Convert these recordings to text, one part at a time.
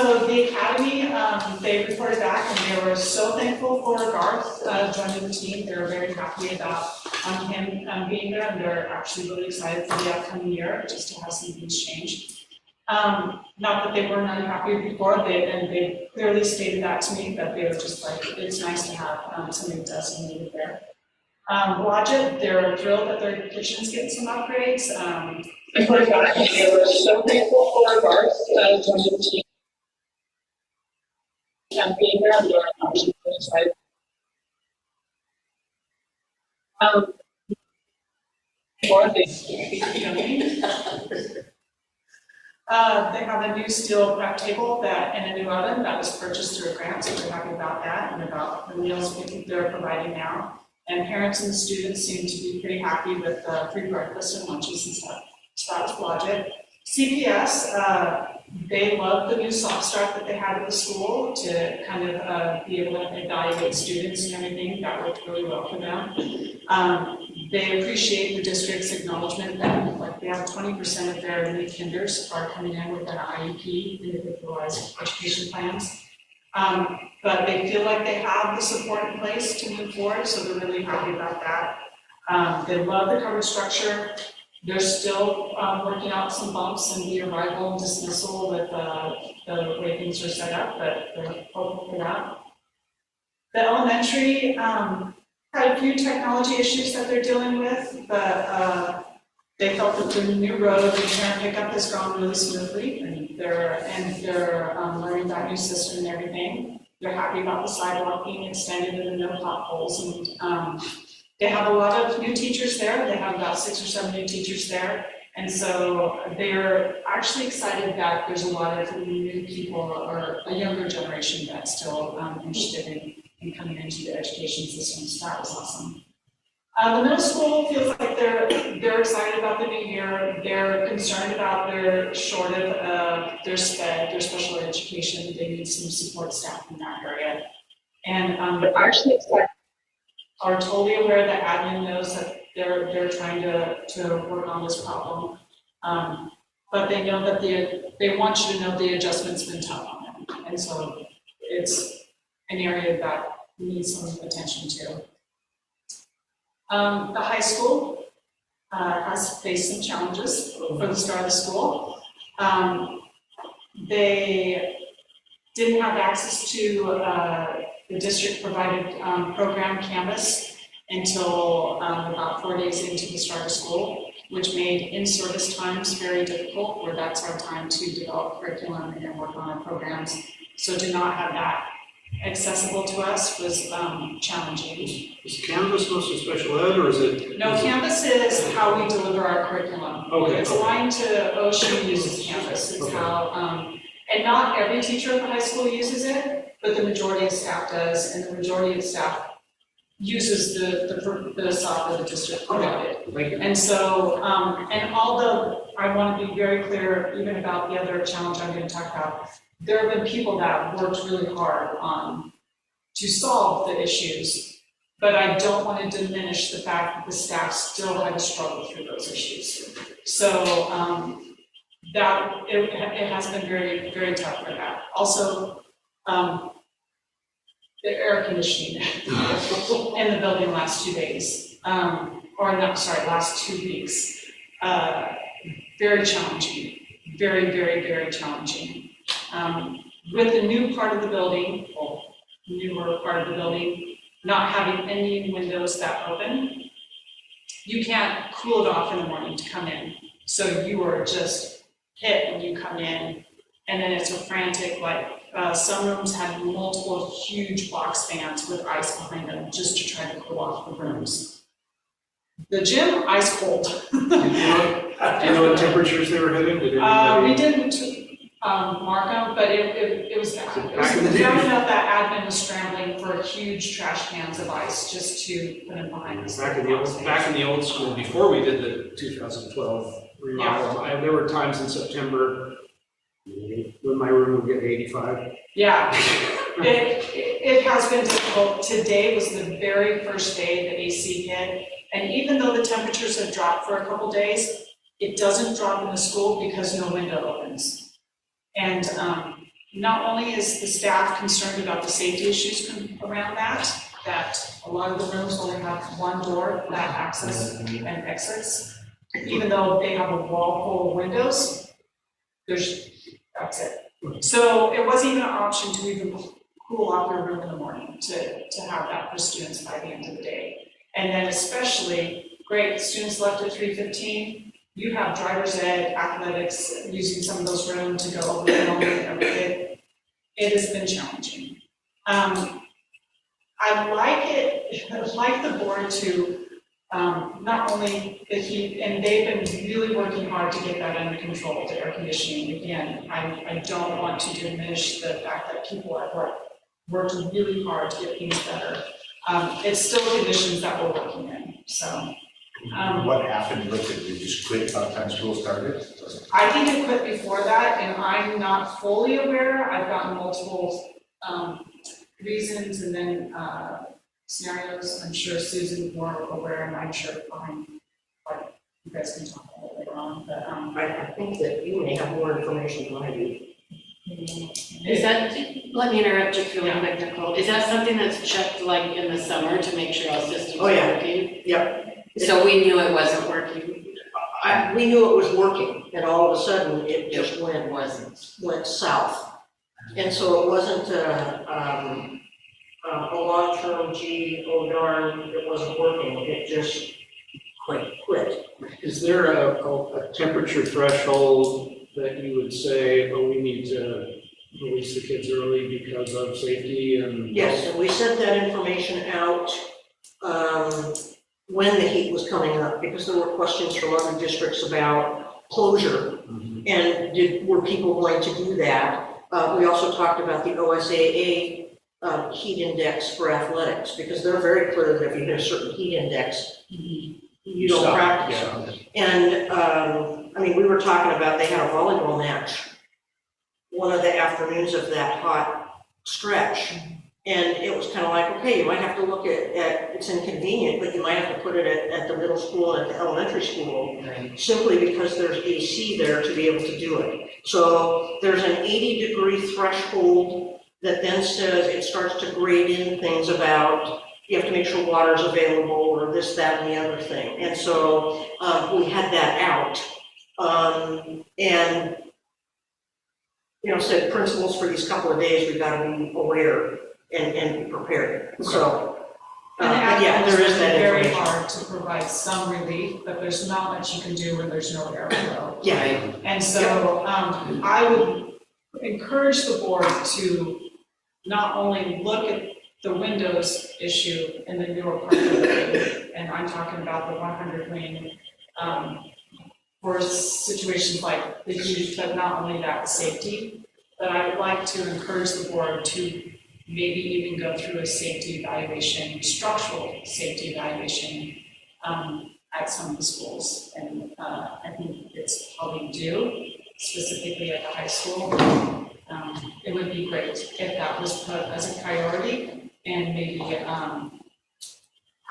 So the academy, they reported back and they were so thankful for Garth joining the team. They were very happy about him being there, and they're actually really excited for the upcoming year just to have some things change. Not that they weren't unhappy before, they clearly stated that to me, that they were just like, it's nice to have somebody designated there. Blodgett, they're thrilled that their kitchen's getting some upgrades. They were so thankful for Garth joining the team. And being there, and they're actually really excited. They have a new steel prep table and a new oven that was purchased through a grant, so they're happy about that and about the meals they're providing now. And parents and students seem to be pretty happy with free breakfast and lunches and stuff. So that was Blodgett. CPS, they love the new soft start that they had at the school to kind of be able to evaluate students and everything. That worked really well for them. They appreciate the district's acknowledgement that like they have 20% of their new kinders are coming in with an IEP, individualized education plans. But they feel like they have the support in place to move forward, so they're really happy about that. They love the coverage structure. They're still working out some bumps in the arrival and dismissal with the way things are set up, but they're hopeful for that. The elementary had a few technology issues that they're dealing with, but they felt that the new road, the parent pickup has gone really smoothly, and they're learning that new system and everything. They're happy about the sidewalk being extended and the no potholes, and they have a lot of new teachers there. They have about 6 or 7 new teachers there. And so they're actually excited that there's a lot of new people or a younger generation that's still interested in coming into the education system. So that was awesome. The middle school feels like they're excited about the new year. They're concerned about their short of their SPED, their special education. They need some support staff in that area. And they're actually excited. Are totally aware that admin knows that they're trying to work on this problem, but they know that they want you to know the adjustment's been tough on them, and so it's an area that needs some attention to. The high school has faced some challenges for the start of the school. They didn't have access to the district provided program Canvas until about 4 days into the start of school, which made in-service times very difficult, where that's our time to develop curriculum and work on our programs. So to not have that accessible to us was challenging. Is Canvas mostly special ed, or is it? No, Canvas is how we deliver our curriculum. Okay. It's aligned to OSU uses Canvas. It's how, and not every teacher at the high school uses it, but the majority of staff does, and the majority of staff uses the software the district provided. Okay. And so, and although I want to be very clear, even about the other challenge I'm going to talk about, there have been people that worked really hard to solve the issues, but I don't want to diminish the fact that the staff still had to struggle through those issues. So that it has been very, very tough for that. Also, the air conditioning in the building last 2 days, last 2 weeks. Very challenging, very, very, very challenging. With the new part of the building, newer part of the building, not having any windows that open, you can't cool it off in the morning to come in. So you are just hit when you come in, and then it's a frantic, like, some rooms had multiple huge box fans with ice behind them just to try to cool off the rooms. The gym, ice cold. Do you know what temperatures they were hitting? We didn't mark them, but it was bad. It was bad enough that admin was scrambling for huge trash cans of ice just to put them behind us. Back in the old school, before we did the 2012 remodel, there were times in September when my room would get 85. Yeah, it has been difficult. Today was the very first day the AC hit, and even though the temperatures have dropped for a couple days, it doesn't drop in the school because no window opens. And not only is the staff concerned about the safety issues around that a lot of the rooms only have one door that access and exits, even though they have a wall full of windows, that's it. So it wasn't even an option to even cool off your room in the morning to have that for students by the end of the day. And then especially, great, students left at 3:15, you have driver's ed, athletics, using some of those rooms to go over the film and everything. It has been challenging. I'd like the board to not only and they've been really working hard to get that under control, the air conditioning. Again, I don't want to diminish the fact that people at work worked really hard to get things better. It's still conditions that we're working in, so. What happened with it? Did you just quit by the time school started? I think it quit before that, and I'm not fully aware. I've gotten multiple reasons and then scenarios. I'm sure Susan's more aware, and I'm sure behind what you guys can talk about later on. But I think that you may have more information than I do. Is that, let me interrupt you really quick, Nicole. Is that something that's checked like in the summer to make sure all systems are working? Yep. So we knew it wasn't working? We knew it was working, and all of a sudden it just wasn't. went south. And so it wasn't a long-term, gee, oh darn, it wasn't working. It just quit. Is there a temperature threshold that you would say, oh, we need to release the kids early because of safety and? Yes, and we sent that information out when the heat was coming up, because there were questions from other districts about closure. Mhm. And were people going to do that? We also talked about the OSAA heat index for athletics, because they're very clear that if you hit a certain heat index, you don't Stop. practice. Yeah. And, we were talking about, they had a volleyball match one of the afternoons of that hot stretch. And it was kind of like, okay, you might have to look at it's inconvenient, but you might have to put it at the middle school and at the elementary school, simply because there's AC there to be able to do it. So there's an 80-degree threshold that then says it starts to grade in things about you have to make sure water's available or this, that, and the other thing. And so we had that out. And said principals for these couple of days, we've got to be aware and be prepared. Okay. So, And yeah, there is that very information. hard to provide some relief, but there's not much you can do when there's no air flow. Yeah. And so I would encourage the board to not only look at the windows issue in the newer part of the wing, and I'm talking about the 100 wing, for situations like the heat, but not only that, safety. But I would like to encourage the board to maybe even go through a safety evaluation, structural safety evaluation at some of the schools. And I think it's probably due, specifically at the high school. It would be great if that was put as a priority and maybe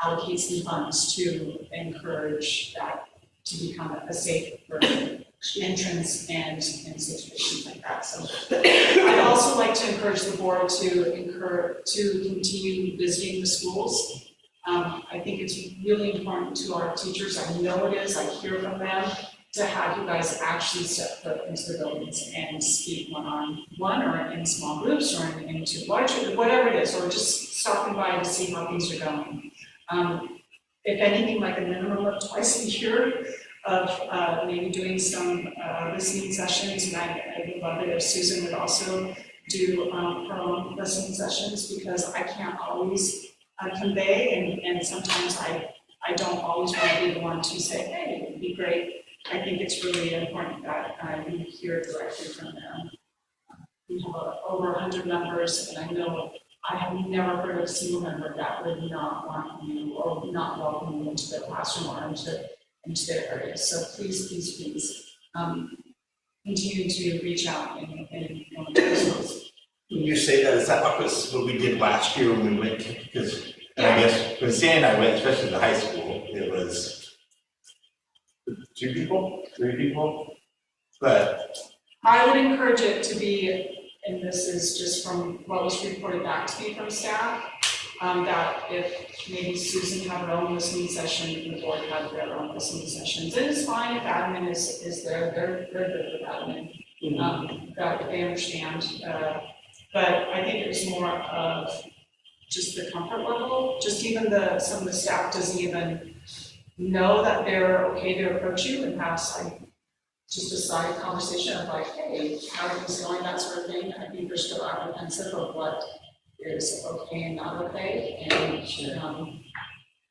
allocate some funds to encourage that to become a safe entrance and in situations like that. So I'd also like to encourage the board to continue visiting the schools. I think it's really important to our teachers. I know it is, I hear from them, to have you guys actually step foot into the buildings and speak one-on-one or in small groups or into larger, whatever it is, or just stopping by to see how things are going. If anything, like a minimum of twice a year of maybe doing some listening sessions, and I would love it if Susan would also do her own listening sessions, because I can't always convey, and sometimes I don't always want to be the one to say, hey, it would be great. I think it's really important that you hear directly from them. We have over 100 members, and I know I have never heard of a single member that would not want you or not welcome you into their classroom or into their area. So please, please, please continue to reach out and When you say that, is that what we did last year when we went to, because I guess when Sandy and I went, especially to high school, it was 2 people, 3 people, but I would encourage it to be and this is just from what was reported back to me from staff, that if maybe Susan had her own listening session, the board had their own listening sessions. It is fine if admin is there, they're good with admin, that they understand. But I think it was more of just the comfort level, just even some of the staff doesn't even know that they're okay to approach you and have just a side conversation of like, hey, how are things going, that sort of thing. I think there's still apprehensive of what is okay and not okay, and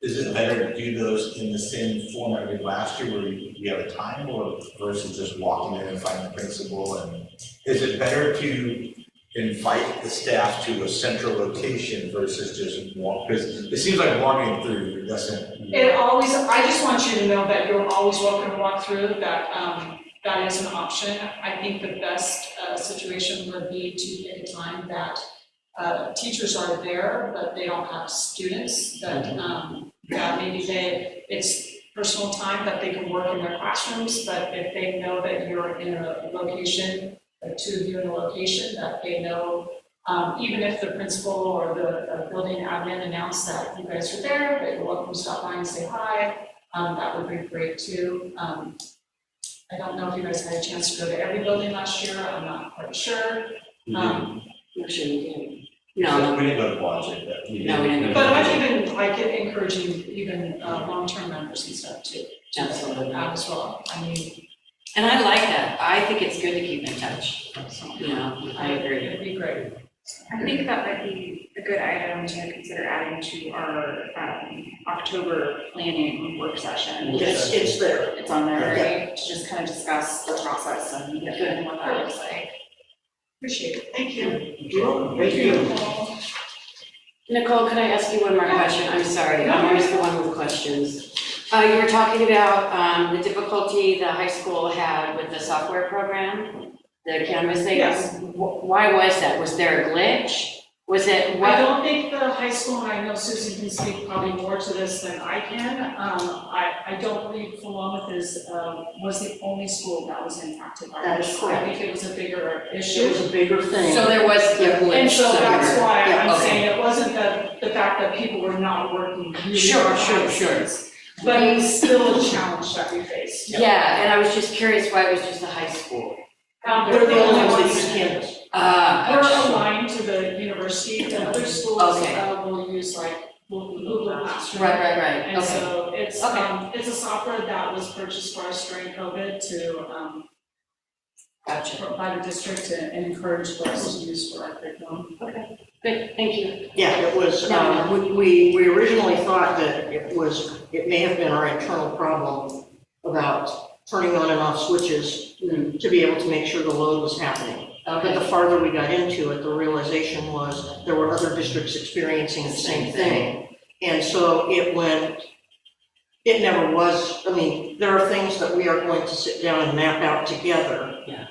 Is it better to do those in the same format we did last year where we have a time, or versus just walking in and finding the principal? And is it better to invite the staff to a central location versus just walk? Because it seems like walking through doesn't. it always, I just want you to know that you're always welcome to walk through, that that is an option. I think the best situation would be to pick a time that teachers are there, but they don't have students, that maybe it's personal time that they can work in their classrooms, but if they know that you're in a location, the two of you in a location, that they know, even if the principal or the building admin announced that you guys are there, that you're welcome to stop by and say hi, that would be great too. I don't know if you guys had a chance to go to every building last year, I'm not quite sure. I'm sure you did. We No, didn't go to Quadrant, but we did. No, we didn't. But I'm even, like, encouraging even long-term members and stuff too. Absolutely. As well, I mean, and I like that. I think it's good to keep in touch. You know, I agree. it'd be great. I think that might be a good item to consider adding to our October planning work session. It's there. It's on there, Yeah. right, to just kind of discuss the process and what that looks like. Appreciate it, thank you. Thank you. Nicole, can I ask you one more question? I'm sorry, I'm always the one with questions. You were talking about the difficulty the high school had with the software program, the Canvas thing. Yes. Why was that? Was there a glitch? Was it I what? don't think the high school, and I know Susan can speak probably more to this than I can, I don't believe Philomath was the only school that was impacted by That is this. correct. I think it was a bigger It issue. was a bigger thing. So there was a glitch And so that's somewhere. why Yeah, I'm okay. saying it wasn't the fact that people were not working really Sure, hard sure, behind the sure. scenes, but it was still a challenge that we faced. Yeah, and I was just curious why it was just the high school. We're the only ones that use Canvas. We're Gotcha. aligned to the university, the other schools Okay. will use like Google Classroom. Right, And okay. so it's, Okay. it's a software that was purchased for us during COVID to, Gotcha. by the district and encourage for us to use for our curriculum. Good, thank you. Yeah, it was, we originally thought that it may have been our internal problem about turning on and off switches to be able to make sure the load was happening. But the Okay, farther we got into it, the realization was there were other districts experiencing the same thing. And so it never was, I mean, there are things that we are going to sit down and map out together. Yeah.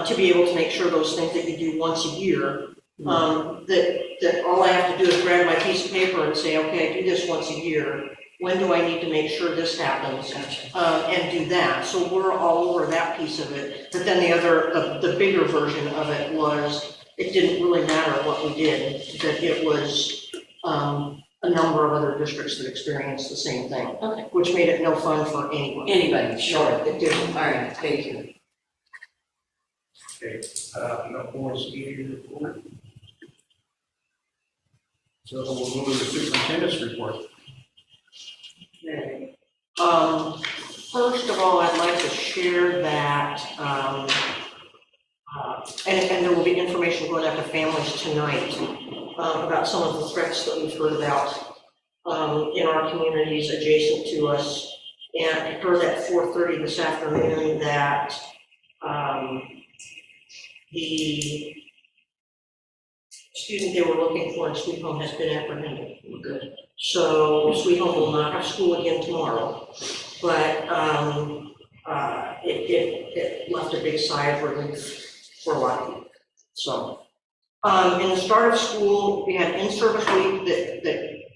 To be able to make sure those things that you do once a year, that all I have to do is grab my piece of paper and say, okay, I do this once a year. When do I need to make sure this happens? gotcha. And do that. So we're all over that piece of it. But then the bigger version of it was, it didn't really matter what we did, that it was a number of other districts that experienced the same thing. Okay. Which made it no fun for anyone. Anybody, sure. It didn't. All right, thank you. Okay, no more speaking report. So we'll move to the superintendent's report. Okay. First of all, I'd like to share that, and there will be information going out to families tonight about some of the threats that we've heard about in our communities adjacent to us. And I heard at 4:30 this afternoon that the student they were looking for in Sweet Home has been apprehended. Good. So Sweet Home will not have school again tomorrow, but it left a big sigh of relief for a lot of people. So, in the start of school, we had in-service week that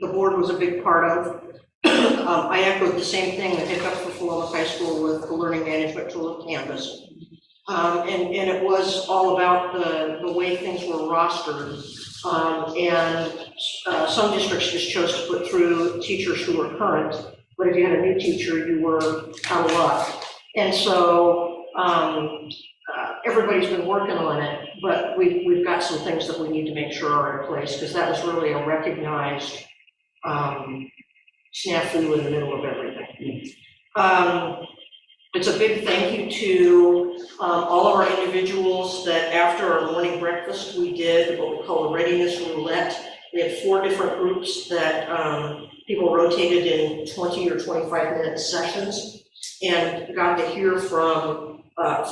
the board was a big part of. I echoed the same thing, the hiccup for Philomath High School with the learning management tool of Canvas. And it was all about the way things were rostered. Some districts just chose to put through teachers who were current, but if you had a new teacher, you were out of luck. And so everybody's been working on it, but we've got some things that we need to make sure are in place, because that was really a recognized snafu in the middle of everything. It's a big thank you to all of our individuals that after our morning breakfast, we did what we call a readiness roulette. We had 4 different groups that people rotated in 20 or 25-minute sessions, and got to hear from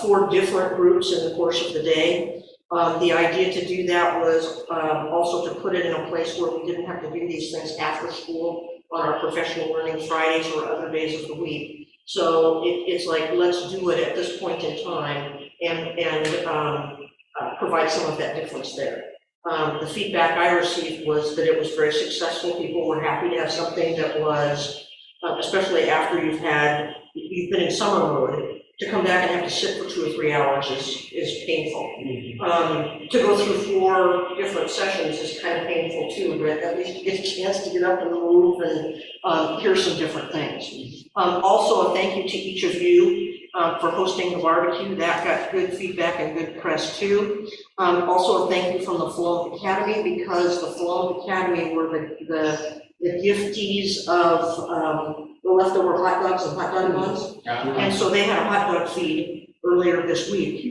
4 different groups in the course of the day. The idea to do that was also to put it in a place where we didn't have to do these things after school on our professional learning Fridays or other days of the week. So it's like, let's do it at this point in time and provide some of that difference there. The feedback I received was that it was very successful. People were happy to have something that was, especially after you've been in summer mode, to come back and have to sit for 2 or 3 hours is painful. To go through 4 different sessions is kind of painful too, but at least you get a chance to get up and move and hear some different things. Also, a thank you to each of you for hosting the barbecue. That got good feedback and good press too. Also, a thank you from the Philomp Academy, because the Philomp Academy were the giftees of the leftover hot dogs and hot dog buns. And so they had a hot dog feed earlier this week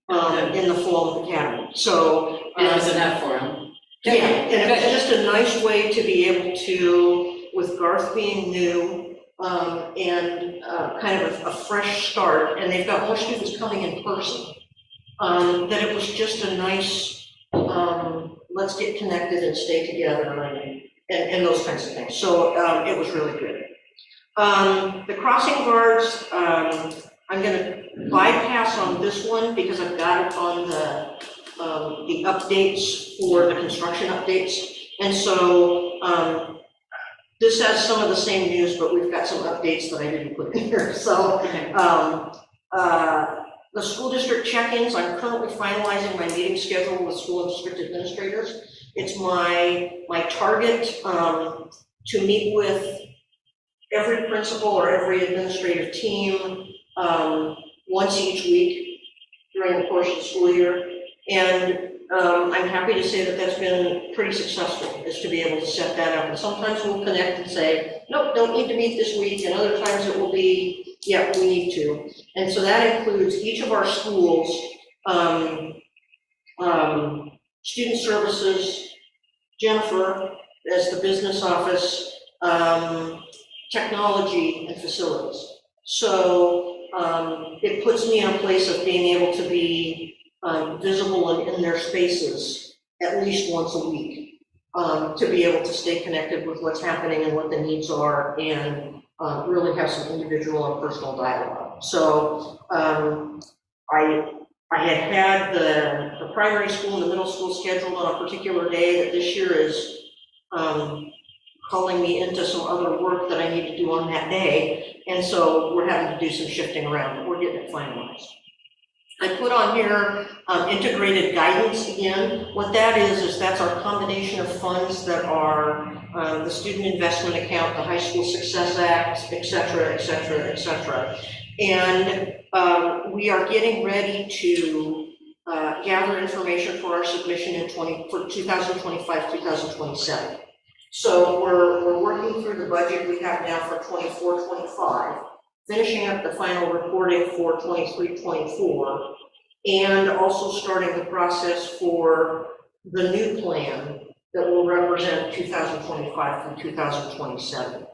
in the Philomp Academy. So And it was enough for them. yeah, and it was just a nice way to be able to, with Garth being new, and kind of a fresh start, and they've got more students coming in person, that it was just a nice, let's get connected and stay together and those kinds of things. So it was really good. The crossing guards, I'm going to bypass on this one because I've got it on the updates for the construction updates. And so this has some of the same news, but we've got some updates that I didn't put in here. So the school district check-ins, I'm currently finalizing my meeting schedule with school and district administrators. It's my target to meet with every principal or every administrative team once each week during the course of the school year. And I'm happy to say that that's been pretty successful, is to be able to set that up. And sometimes we'll connect and say, nope, don't need to meet this week. And other times it will be, yeah, we need to. And so that includes each of our schools, student services, Jennifer as the business office, technology and facilities. So it puts me in a place of being able to be visible and in their spaces at least once a week, to be able to stay connected with what's happening and what the needs are, and really have some individual and personal dialogue. So I had the primary school and the middle school scheduled on a particular day that this year is calling me into some other work that I need to do on that day. And so we're having to do some shifting around, but we're getting it finalized. I put on here integrated guidance again. What that is that's our combination of funds that are the student investment account, the high school success act, et cetera, et cetera, et cetera. And we are getting ready to gather information for our submission for 2025, 2027. So we're working through the budget we have now for 24, 25, finishing up the final reporting for 23, 24, and also starting the process for the new plan that will represent 2025 through 2027.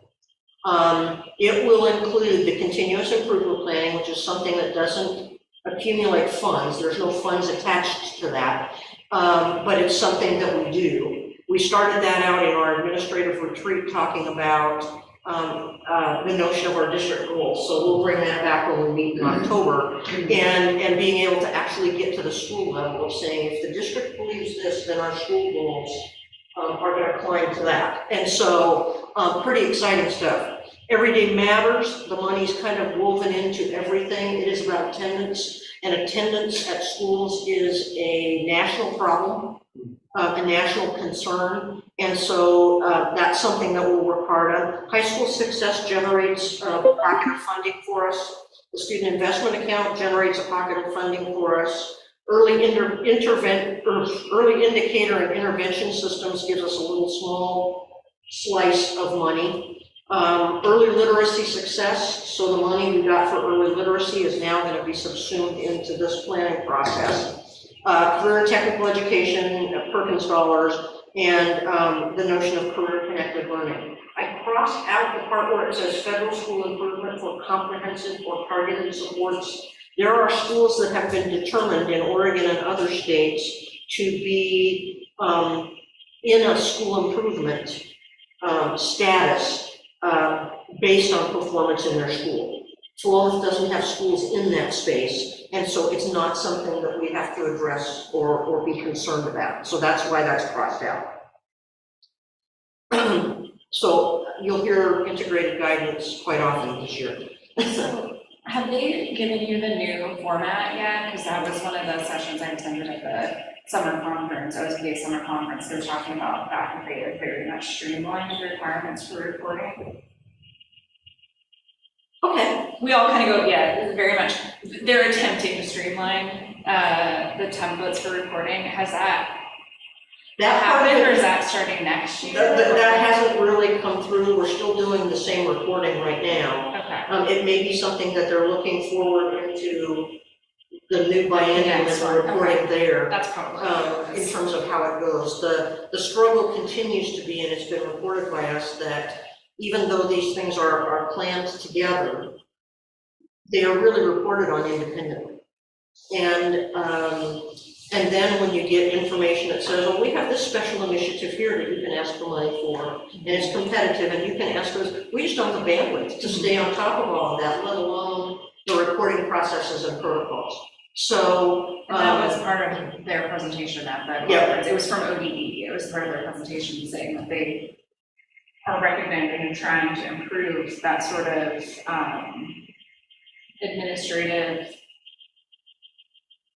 It will include the continuous improvement planning, which is something that doesn't accumulate funds. There's no funds attached to that, but it's something that we do. We started that out in our administrative retreat talking about the notion of our district goals. So we'll bring that back when we meet in October, and being able to actually get to the school level of saying, if the district believes this, then our school goals are going to climb to that. And so pretty exciting stuff. Everyday Matters, the money's kind of woven into everything. It is about attendance, and attendance at schools is a national problem, a national concern. And so that's something that we'll work hard on. High School Success generates a pocket of funding for us. The Student Investment Account generates a pocket of funding for us. Early indicator and intervention systems gives us a little small slice of money. Early literacy success, so the money we got for early literacy is now going to be subsumed into this planning process. Career and technical education, Perkins dollars, and the notion of career-connected learning. I crossed out the part where it says federal school improvement for comprehensive or targeted supports. There are schools that have been determined in Oregon and other states to be in a school improvement status based on performance in their school. Philomath doesn't have schools in that space, and so it's not something that we have to address or be concerned about. So that's why that's crossed out. So you'll hear integrated guidance quite often this year. So have they given you the new format yet? Because that was one of the sessions I attended at the summer conference, OSBA summer conference. They were talking about that, and they have very much streamlined the requirements for reporting. Okay. We all kind of go, yeah, very much, they're attempting to streamline the templates for reporting. Has that happened, or is that starting next year? That hasn't really come through. We're still doing the same reporting right now. Okay. It may be something that they're looking forward into the new biennium and the reporting there. That's probably In terms of how it goes. The struggle continues to be, and it's been reported by us, that even though these things are planned together, they are really reported on independently. And then when you get information that says, oh, we have this special initiative here that you can ask for money for, and it's competitive, and you can ask us, we just don't have the bandwidth to stay on top of all of that, let alone the reporting processes and protocols. So and that was part of their presentation at that conference. It was from ODE. It was part of their presentation saying that they are recognizing and trying to improve that sort of administrative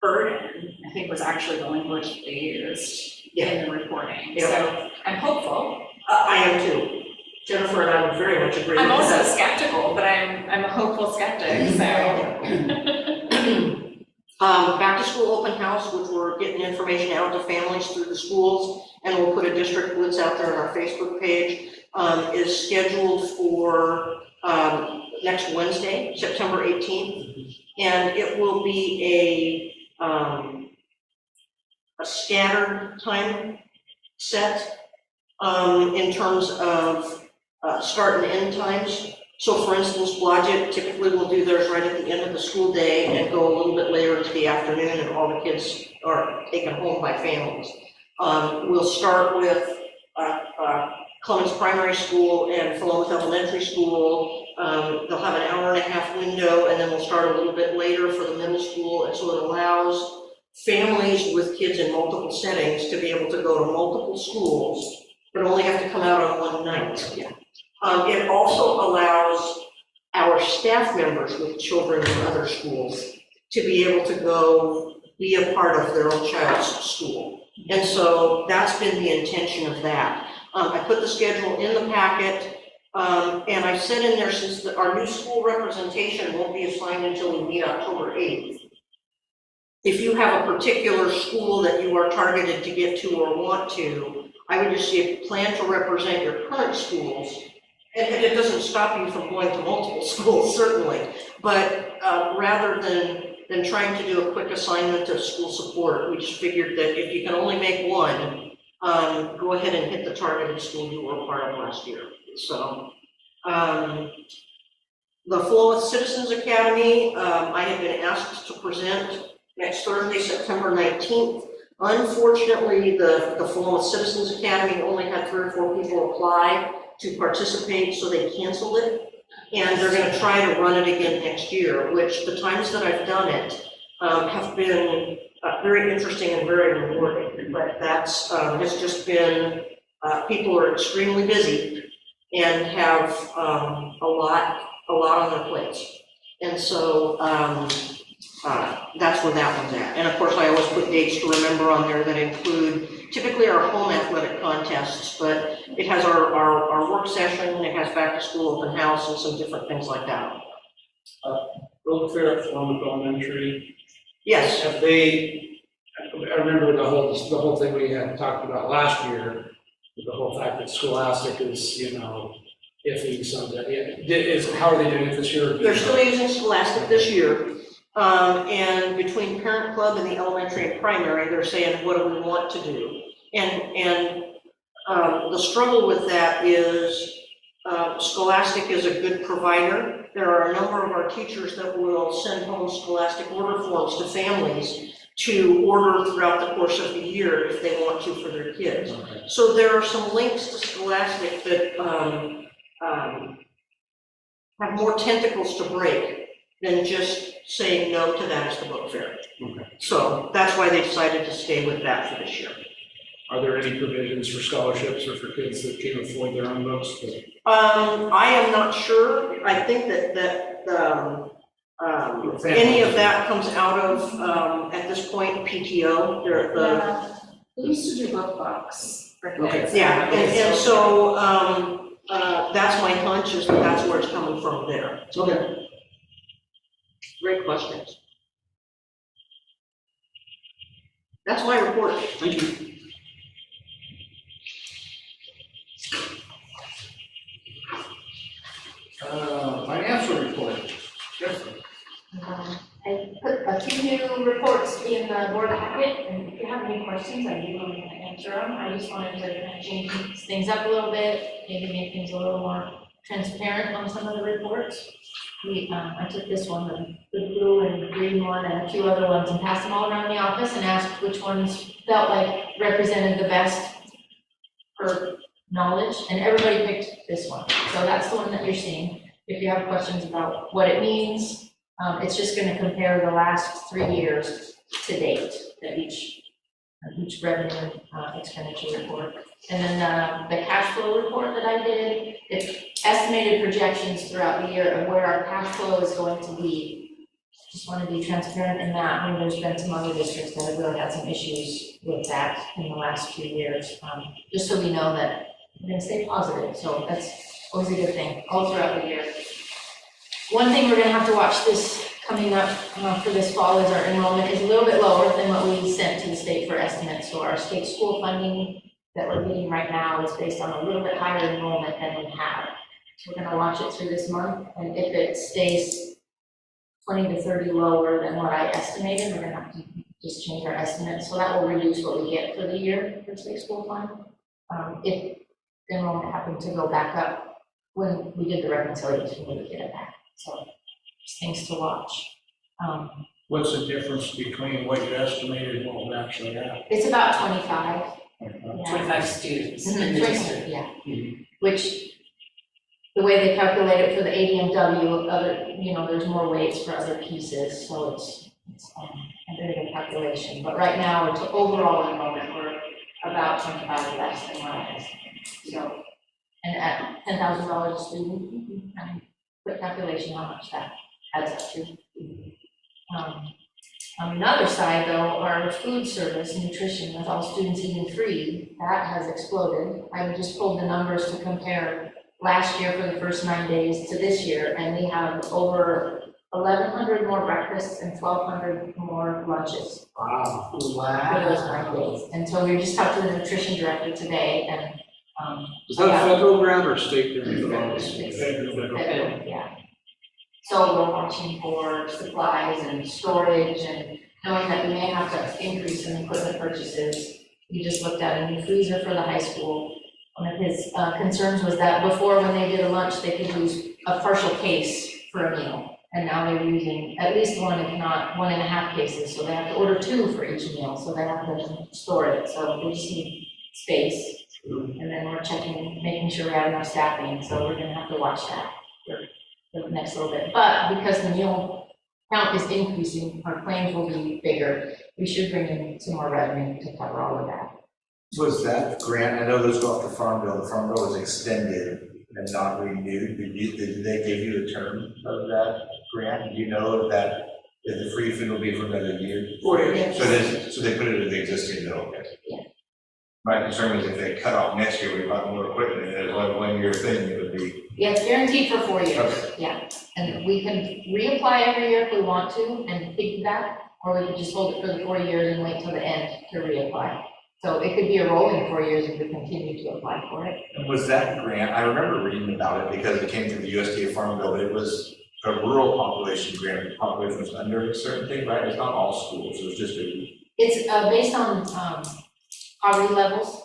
burden, I think was actually the language that they used in the reporting. Yeah. So I'm hopeful. I am too. Jennifer and I would very much agree. I'm also skeptical, but I'm a hopeful skeptic, so. Back to school open house, which we're getting information out to families through the schools, and we'll put a district blitz out there on our Facebook page, is scheduled for next Wednesday, September 18th, and it will be a scattered time set in terms of start and end times. So for instance, Blodgett typically will do theirs right at the end of the school day and go a little bit later into the afternoon, and all the kids are taken home by families. We'll start with Clemens Primary School and Philomath Elementary School. They'll have an hour-and-a-half window, and then we'll start a little bit later for the middle school, and so it allows families with kids in multiple settings to be able to go to multiple schools, but only have to come out on one night. Yeah. It also allows our staff members with children in other schools to be able to go be a part of their own child's school. And so that's been the intention of that. I put the schedule in the packet, and I said in there, since our new school representation won't be assigned until we meet October 8th, if you have a particular school that you are targeted to get to or want to, I would just say plan to represent your current schools. And it doesn't stop you from going to multiple schools, certainly, but rather than trying to do a quick assignment of school support, we just figured that if you can only make one, go ahead and hit the targeted school you were part of last year. So the Philomath Citizens Academy, I have been asked to present next Thursday, September 19th. Unfortunately, the Philomath Citizens Academy only had 3 or 4 people apply to participate, so they canceled it. And they're going to try to run it again next year, which the times that I've done it have been very interesting and very rewarding. But that's has just been, people are extremely busy, and have a lot on their plates. And so that's where that one's at. And of course, I always put dates to remember on there that include typically our home athletic contests, but it has our work session, it has back to school open house and some different things like that. Bill Fair at Falmouth Elementary. Yes, Have they, I remember the whole thing we had talked about last year, the whole fact that Scholastic is, iffy something. How are they doing it this year? they're still using Scholastic this year. And between Parent Club and the elementary and primary, they're saying, what do we want to do? And the struggle with that is Scholastic is a good provider. There are a number of our teachers that will send home Scholastic order forms to families to order throughout the course of the year if they want to for their kids. Okay. So there are some links to Scholastic that have more tentacles to break than just saying no to that as the book fair. Okay. So that's why they decided to stay with that for this year. Are there any provisions for scholarships or for kids that can't afford their own books? I am not sure. I think that any of that comes out of, at this point, PTO. Yeah, we used to do book box for Okay. kids. Yeah, and so that's my hunch is that that's where it's coming from there. Okay. Great questions. That's my report. Thank you. Financial report. Jeffrey. I put 2 new reports in the board packet, and if you have any questions, I'd be willing to answer them. I just wanted to kind of change things up a little bit, maybe make things a little more transparent on some of the reports. I took this one, the blue and green one, and a few other ones, and passed them all around the office and asked which ones felt like represented the best for knowledge, and everybody picked this one. So that's the one that you're seeing. If you have questions about what it means, it's just going to compare the last 3 years to date at each revenue expenditure report. And then the cash flow report that I did, it's estimated projections throughout the year of where our cash flow is going to be. Just want to be transparent in that when there's been some other districts that have really had some issues with that in the last few years. Just so we know that we're going to stay positive. So that's always a good thing all throughout the year. One thing we're going to have to watch this coming up for this fall is our enrollment is a little bit lower than what we sent to the state for estimates. So our state school funding that we're getting right now is based on a little bit higher enrollment than we have. So we're going to watch it through this month, and if it stays 20 to 30 lower than what I estimated, we're going to have to just change our estimates. So that will reduce what we get for the year for state school fund. If the enrollment happened to go back up when we did the reconciliation, we would get it back. So just things to watch. What's the difference between what you estimated and what we actually have? It's about 25. Yeah. 25 students in the 25, district. yeah. Which, the way they calculate it for the ADMW, there's more weights for other pieces, so it's a bit of a calculation. But right now, it's overall enrollment, we're about 25 less than what I estimated. So, and at $10,000 a student, you can kind of quick calculation how much that adds up to. On another side, though, our food service, nutrition, with all students eating free, that has exploded. I just pulled the numbers to compare last year for the first 9 days to this year, and we have over 1,100 more breakfasts and 1,200 more lunches. Wow. For those 9 days. And so we just talked to the nutrition director today, and Is that a federal grant or state grant? Federal, yeah. So we're watching for supplies and storage, and knowing that we may have to increase some equipment purchases. We just looked at a new freezer for the high school. One of his concerns was that before, when they did a lunch, they could use a partial case for a meal. And now they're using at least one, if not 1.5 cases, so they have to order 2 for each meal, so they have to store it. So we just need space. And then we're checking, making sure we have enough staffing, so we're gonna have to watch that for the next little bit. But because the meal count is increasing, our claims will be bigger. We should bring in some more revenue to cover all of that. Was that grant, I know those go off the Farm Bill was extended, and not renewed, did they give you the term of that grant? Do you know that the free food will be for another year? 4 years. So they put it in the existing bill, okay? Yeah. My concern was if they cut off next year, we bought more equipment, and it was a 1 year thing, it would be. Yeah, it's guaranteed for 4 years, Okay. yeah. And we can reapply every year if we want to and piggyback, or we could just hold it for the 4 years and wait till the end to reapply. So it could be a rolling 4 years if we continue to apply for it. And was that grant, I remember reading about it because it came through the USDA Farm Bill, but it was a rural population grant, the population was under a certain thing, right? It's not all schools, it was just a. It's based on poverty levels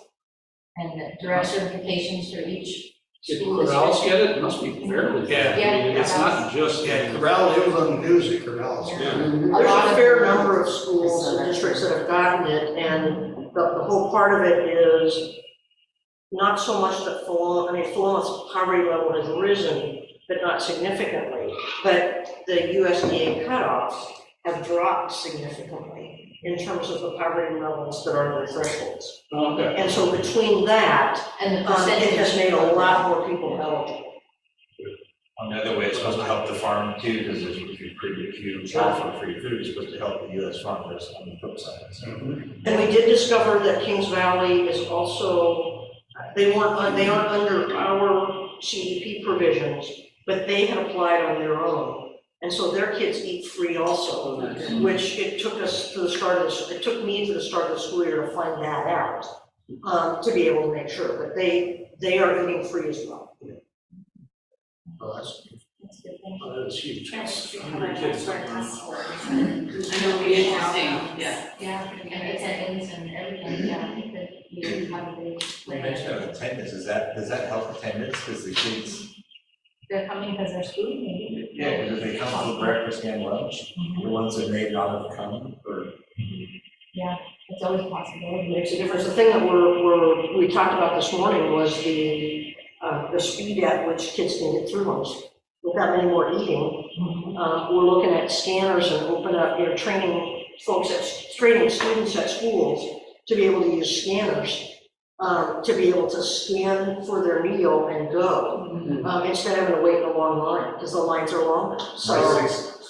and direct certifications for each Did school Corvallis district. get it? It must be fairly. Yeah. I mean, it's not just. Yeah, Corral, it was on the news at Corvallis. Yeah. There's a fair number of schools and districts that have gotten it, and the whole part of it is not so much that Philomath's poverty level has risen, but not significantly, but the USDA cutoffs have dropped significantly in terms of the poverty levels that are their thresholds. Oh, okay. And so between that, And the it has percentage. made a lot more people eligible. Another way it's supposed to help the farm too, because if you try for free food, it's supposed to help the US farmers on the flip side. So. And we did discover that Kings Valley is also, they aren't under our CEP provisions, but they had applied on their own. And so their kids eat free also, which it took us to the start of, it took me to the start of the school year to find that out, to be able to make sure, but they are eating free as well. Oh, that's huge. Trying to see how 100 much kids. our task force. I know, we interesting, yeah. Yeah, and attendance and everything, yeah, I think that we have a big. You mentioned of attendance, does that help attendance, because the kids, They're coming because they're student, maybe. yeah, because they come for breakfast and lunch, the ones that may not have come, or. Yeah, it's always a possibility. Makes a difference. The thing that we talked about this morning was the speed at which kids can get through those without any more eating. We're looking at scanners and open up, training students at schools to be able to use scanners, to be able to scan for their meal and go, instead of having to wait in a long line, because the lines are longer. So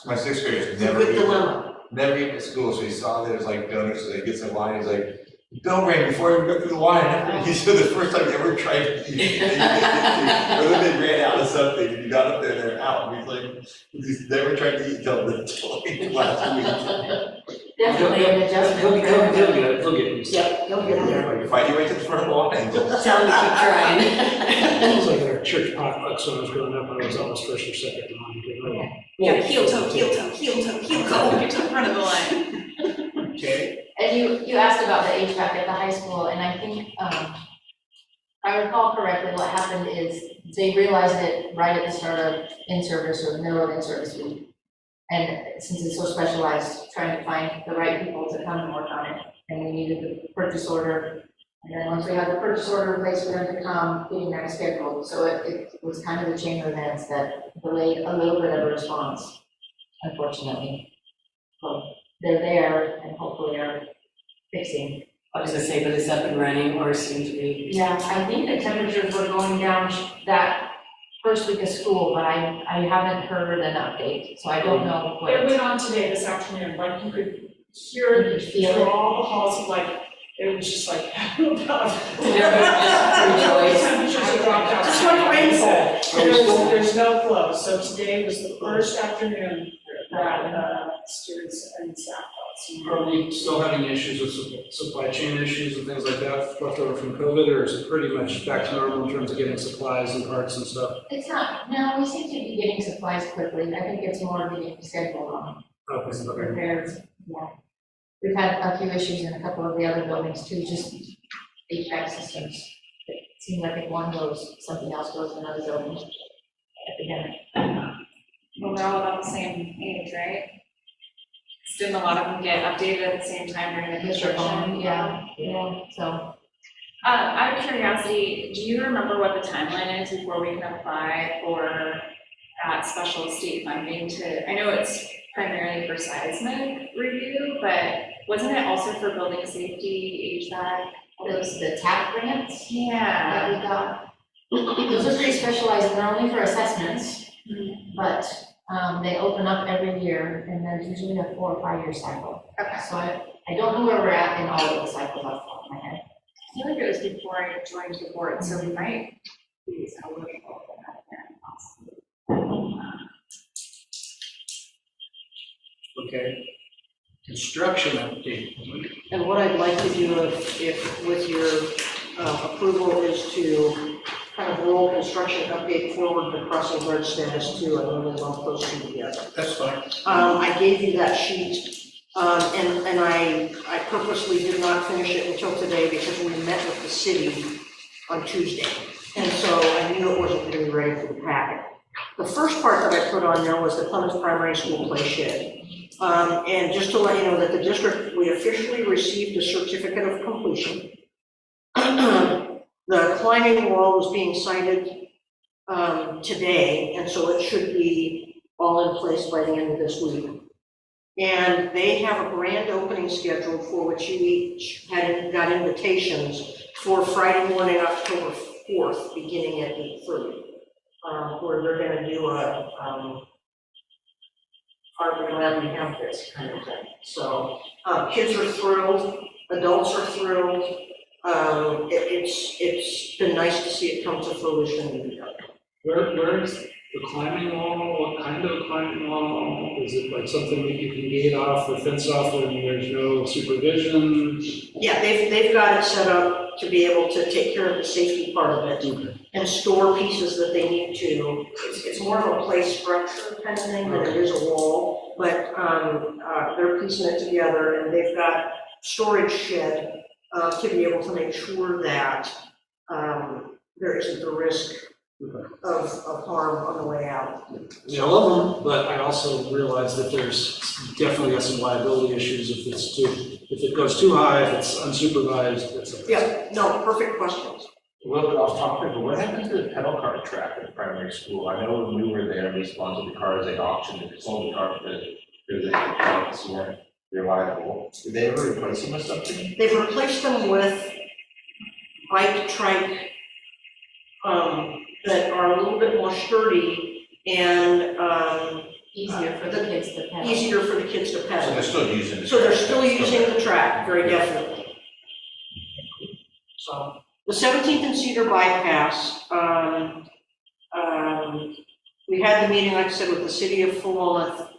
My sixth graders it's a never good eat, dilemma. never eat at school, so he saw there's like donuts, so he gets in line, he's like, don't ring before you go through the line. He said the first time he ever tried to eat, or then they ran out of something, and he got up there, they're out, and he's like, he's never tried to eat until last week. Definitely an adjustment. He'll get used to it. Yep, you'll get there. Find your way to the front of the line. Tell them to keep trying. It was like at our church potlucks when I was growing up, I was almost first or second in line. Yeah, heel toe, heel toe, heel toe, heel toe, get to the front of the line. Okay, And you asked about the HVAC at the high school, and I think, if I recall correctly, what happened is they realized it right at the start of in-service or middle of in-service week. And since it's so specialized, trying to find the right people to come and work on it, and we needed the purchase order. And then once we had the purchase order in place for them to come, getting that scheduled. So it was kind of a chain of events that delayed a little bit of a response, unfortunately. So they're there and hopefully are fixing. I was gonna say, but it's up and running or seem to be. Yeah, I think the temperatures were going down that first week of school, but I haven't heard an update, so I don't know what. It went on today, this afternoon, like you could hear You it could feel it. through all the halls, like, it was just like, Everyone just temperatures had dropped out. Just like rainfall. There's no flow, so today was the first afternoon that students and staff got Are we still having issues with supply chain issues and things like that left over from COVID, or is it pretty much back to normal in terms of getting supplies and parts and stuff? It's not, no, we seem to be getting supplies quickly, I think it's more getting scheduled on Okay. repairs, yeah. We've had a few issues in a couple of the other buildings too, just HVAC systems. It seems like if one goes, something else goes in another building. Epidemic. Well, they're all about the same age, right? Didn't a lot of them get updated at the same time during the construction? Yeah, so. Out of curiosity, do you remember what the timeline is before we can apply for that special state funding to, I know it's primarily for seismic review, but wasn't it also for building safety, HVAC? Those, the TAP grants Yeah. that we got, Those are pretty specialized, and they're only for assessments, but they open up every year, and there's usually a 4 or 5 year cycle. Okay. So I don't know where we're at in all of the cycles off the top of my head. I feel like it was before I joined the board, so we might be eligible for that then, possibly. Okay. Construction update. And what I'd like to do if with your approval is to kind of roll construction update forward the crossing guard status too. I don't know if I'll post it yet. That's fine. I gave you that sheet, and I purposely did not finish it until today because we met with the city on Tuesday. And so I knew it wasn't going to be ready for the packet. The first part that I put on there was the Clemens Primary School play shed. And just to let you know that the district, we officially received a certificate of completion. The climbing wall was being sited today, and so it should be all in place by the end of this week. And they have a grand opening scheduled for which you each got invitations for Friday morning, October 4th, beginning at 8:30, where they're going to do a are we glad we have this kind of thing. So kids are thrilled, adults are thrilled. It's been nice to see it come to fruition. Where is the climbing wall? What kind of climbing wall? Is it like something that you can gate off or fence off when there's no supervision? Yeah, they've got it set up to be able to take care of the safety part of it and store pieces that they need to. It's more of a play structure kind of thing than it is a wall, but they're piecing it together, and they've got storage shed to be able to make sure that there isn't the risk of harm on the way out. Yeah, I love them, but I also realize that there's definitely got some liability issues if it goes too high, if it's unsupervised, it's a. Yeah, no, perfect questions. A little bit off topic, but what happened to the pedal car track at the primary school? I know when we were there, we sponsored the cars, they auctioned it, sold the car because the products weren't reliable. Did they ever replace them with something? They've replaced them with bike trike that are a little bit more sturdy and Easier for the kids to pedal. easier for the kids to So pedal. they're still using the. So they're track. still using the track, very definitely. So, the 17th and Cedar bypass, we had the meeting, like I said, with the city of Philomath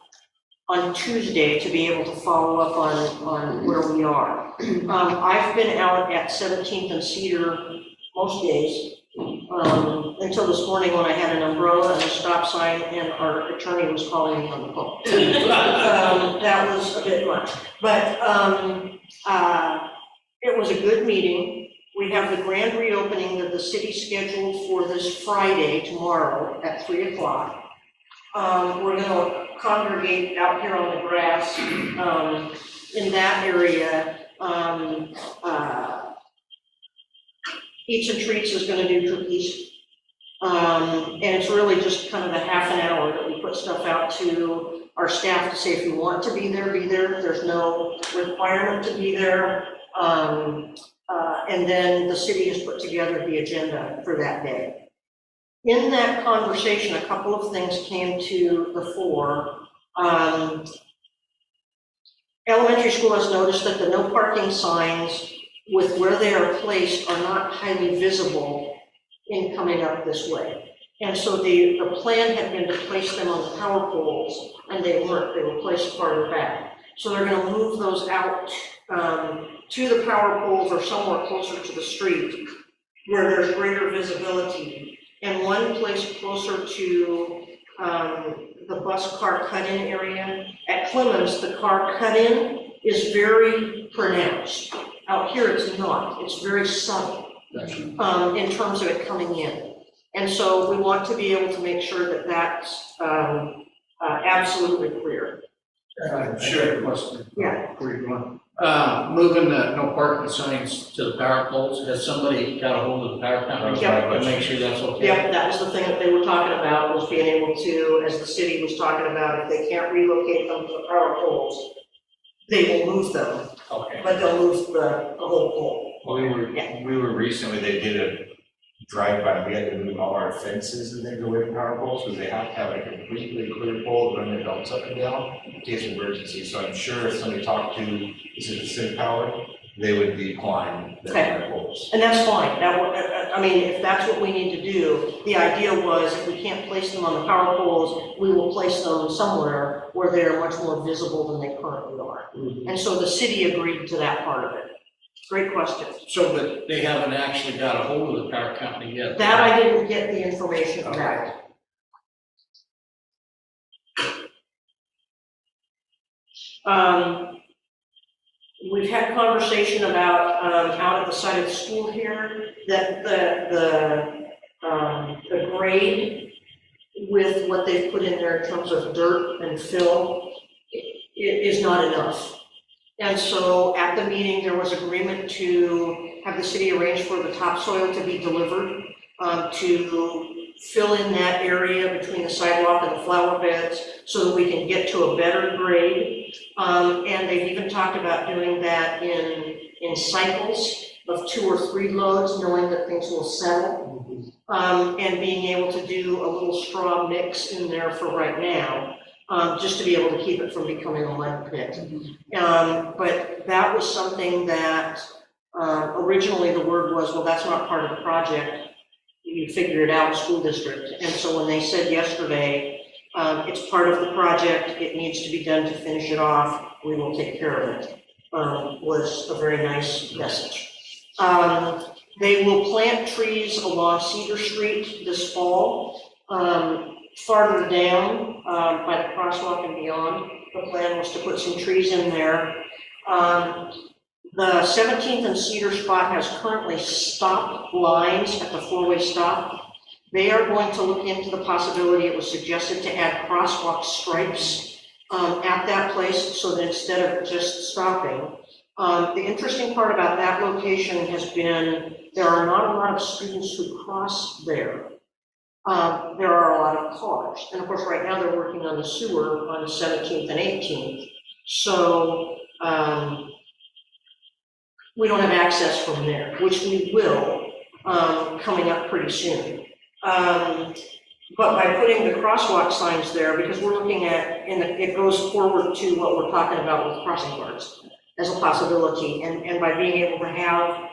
on Tuesday to be able to follow up on where we are. I've been out at 17th and Cedar most days, until this morning when I had an umbrella and a stop sign and our attorney was calling me on the phone. That was a bit much, but it was a good meeting. We have the grand reopening of the city scheduled for this Friday, tomorrow at 3 o'clock. We're gonna congregate out here on the grass in that area. Eats and Treats is gonna do cookies. And it's really just kind of a half an hour that we put stuff out to our staff to say if you want to be there, be there. There's no requirement to be there. And then the city has put together the agenda for that day. In that conversation, a couple of things came to the fore. Elementary school has noticed that the no parking signs with where they are placed are not highly visible in coming up this way. And so the plan had been to place them on the power poles, and they weren't, they were placed farther back. So they're gonna move those out to the power poles or somewhere closer to the street where there's greater visibility. And one place closer to the bus car cut-in area. At Clemens, the car cut-in is very pronounced. Out here, it's not, it's very subtle in terms of it coming in. And so we want to be able to make sure that that's absolutely clear. Sure. Question. Yeah. Before you go on. Moving the no parking signs to the power poles, has somebody got a hold of the power company? Yep. To make sure that's okay? Yep, that was the thing that they were talking about, was being able to, as the city was talking about, if they can't relocate them to the power poles, they will move them, Okay. but they'll move the whole pole. Well, we were recently, they did drive by, we had to move all our fences and things away from power poles, because they have to have a completely clear pole to run their belts up and down in case of emergency. So I'm sure if somebody talked to, is it City Power, they would decline the Okay. power poles. And that's fine, I mean, if that's what we need to do, the idea was if we can't place them on the power poles, we will place them somewhere where they're much more visible than they currently are. And so the city agreed to that part of it. Great question. So, but they haven't actually got a hold of the power company yet? That I didn't get the information about. We've had conversation about, out at the side of the school here, that the grade with what they've put in there in terms of dirt and fill is not enough. And so at the meeting, there was agreement to have the city arrange for the topsoil to be delivered, to fill in that area between the sidewalk and the flower beds so that we can get to a better grade. And they've even talked about doing that in cycles of 2 or 3 loads, knowing that things will settle. And being able to do a little straw mix in there for right now, just to be able to keep it from becoming a mud pit. But that was something that originally the word was, well, that's not part of the project. You figure it out, school district. And so when they said yesterday, it's part of the project, it needs to be done to finish it off, we will take care of it, was a very nice message. They will plant trees along Cedar Street this fall, farther down by the crosswalk and beyond. The plan was to put some trees in there. The 17th and Cedar spot has currently stop lines at the 4-way stop. They are going to look into the possibility, it was suggested, to add crosswalk stripes at that place so that instead of just stopping. The interesting part about that location has been there are not a lot of students who cross there. There are a lot of cars. And of course, right now they're working on the sewer on the 17th and 18th. So we don't have access from there, which we will coming up pretty soon. But by putting the crosswalk signs there, because we're looking at, and it goes forward to what we're talking about with crossing guards as a possibility, and by being able to have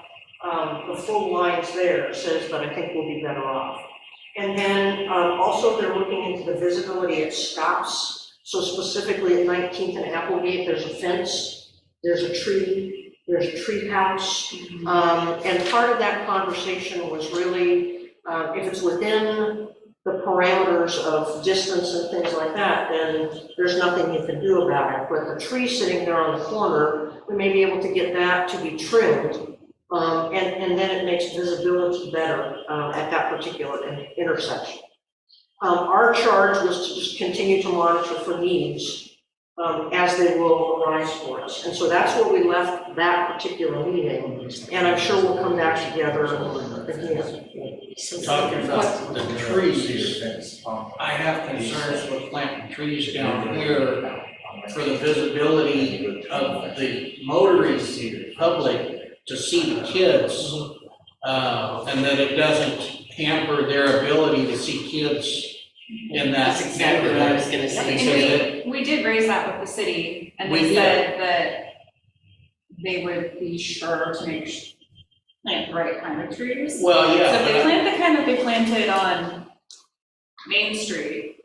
the full lines there, it says that I think we'll be better off. And then also they're looking into the visibility at stops. So specifically at 19th and Applegate, there's a fence, there's a tree, there's a tree house. And part of that conversation was really, if it's within the parameters of distance and things like that, then there's nothing you can do about it. But the tree sitting there on the corner, we may be able to get that to be trimmed. And then it makes visibility better at that particular intersection. Our charge was to just continue to monitor for needs as they will arise for us. And so that's where we left that particular meeting. And I'm sure we'll come back together again. Talking about the trees, I have concerns with planting trees down here for the visibility of the motoring public to see the kids, and that it doesn't hamper their ability to see kids in that. That's exactly what I was gonna say. And we did raise that with the city, and We they did. said that they would be sure to plant the right kind of trees. Well, yeah. So if they plant the kind that they planted on Main Street,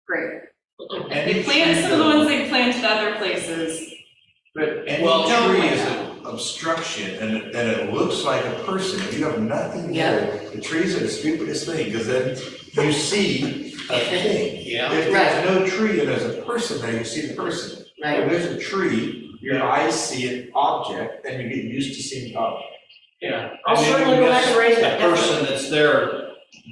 great. If they plant some of the ones they planted other places, But any Well, tree like is that. an obstruction, and it looks like a person, if you have nothing there, the trees are the stupidest thing, because then you see a thing. Yeah. If Right. there's no tree and there's a person there, you see the person. Right. If there's a tree, your eyes see an object, and you get used to seeing objects. Yeah. I'll certainly go back and raise that. The person that's there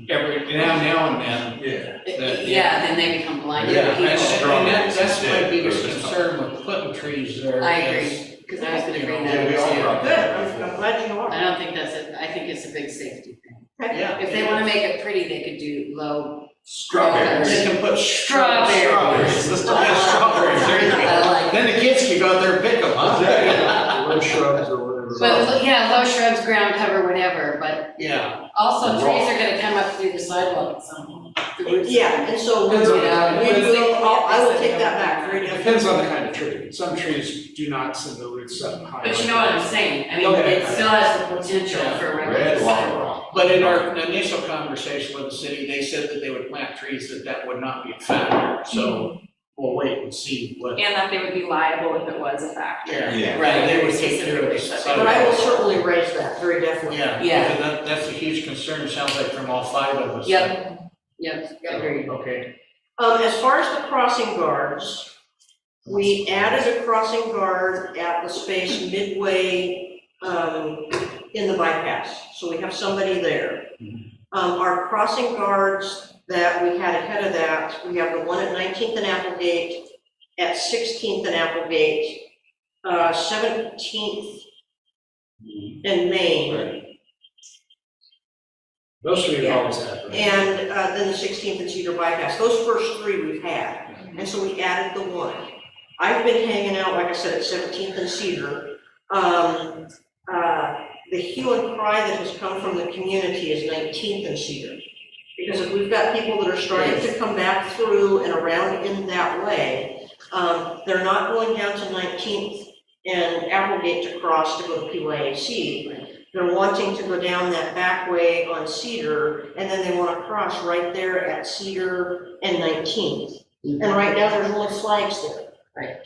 every now and then. Yeah. Yeah, then they become blinded Yeah, people. that's my biggest concern with putting trees there. I is, agree, because I was gonna bring Yeah, that we all up brought Good, that up I'm before. glad you are. too. I don't think I think it's a big safety thing. Yeah. If they wanna make it pretty, they could do low. Strawberries. They can put Strawberries. strawberries. Let's plant strawberries. There you go. I like it. Then the kids can go out there and pick them, huh? Or shrubs or whatever. But, yeah, low shrubs, ground cover, whatever, but Yeah, also trees are gonna come up through the sidewalk at some point. The roots. Yeah, and so Depends on the kind we of- will, I will take that back, very It definitely. depends on the kind of tree. Some trees do not send the roots up high. But you know what I'm saying, I mean, Okay. it still has the potential for regular Red sidewalk. rock. but in our initial conversation with the city, they said that they would plant trees that would not be a factor, so we'll wait and see what. And that they would be liable if it was a factor. Yeah. Right, they would take care of this. But I will certainly raise that, very definitely. Yeah, Yeah. because that's a huge concern, it sounds like from all five of us. Yep, agreed. Okay. As far as the crossing guards, we added a crossing guard at the space midway, in the bypass, so we have somebody there. Our crossing guards that we had ahead of that, we have the one at 19th and Applegate, at 16th and Applegate, 17th and Main, Those three have always had, right? and then the 16th and Cedar Bypass. Those first three we've had, and so we added the one. I've been hanging out, like I said, at 17th and Cedar. The hue and cry that has come from the community is 19th and Cedar. Because if we've got people that are starting to come back through and around in that way, they're not going down to 19th and Applegate to cross to go to PYAC. They're wanting to go down that back way on Cedar, and then they want to cross right there at Cedar and 19th. And right now, there's only flags there. Right.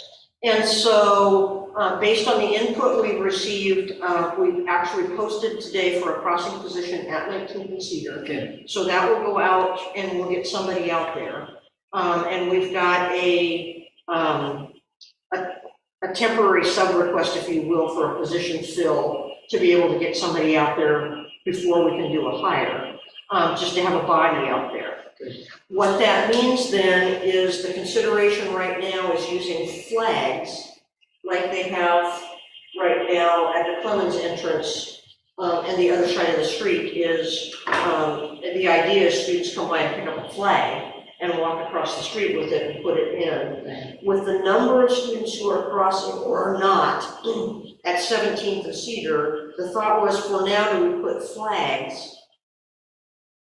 And so, based on the input we've received, we've actually posted today for a crossing position at 19th and Cedar. Good. So that will go out and we'll get somebody out there. And we've got a temporary sub-request, if you will, for a position fill to be able to get somebody out there before we can do a hire, just to have a body out there. What that means then is the consideration right now is using flags like they have right now at the Clemens entrance, and the other side of the street is, the idea is students come by and pick up a flag and walk across the street with it and put it in. With the number of students who are crossing or not at 17th and Cedar, the thought was, for now, do we put flags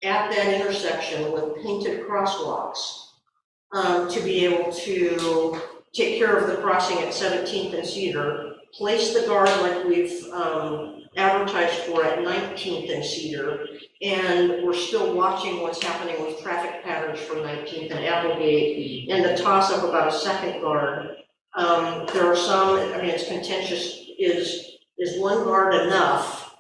at that intersection with painted crosswalks to be able to take care of the crossing at 17th and Cedar, place the guard like we've advertised for at 19th and Cedar, and we're still watching what's happening with traffic patterns from 19th and Applegate, and the toss-up about a second guard. There are some, I mean, it's contentious, is one guard enough,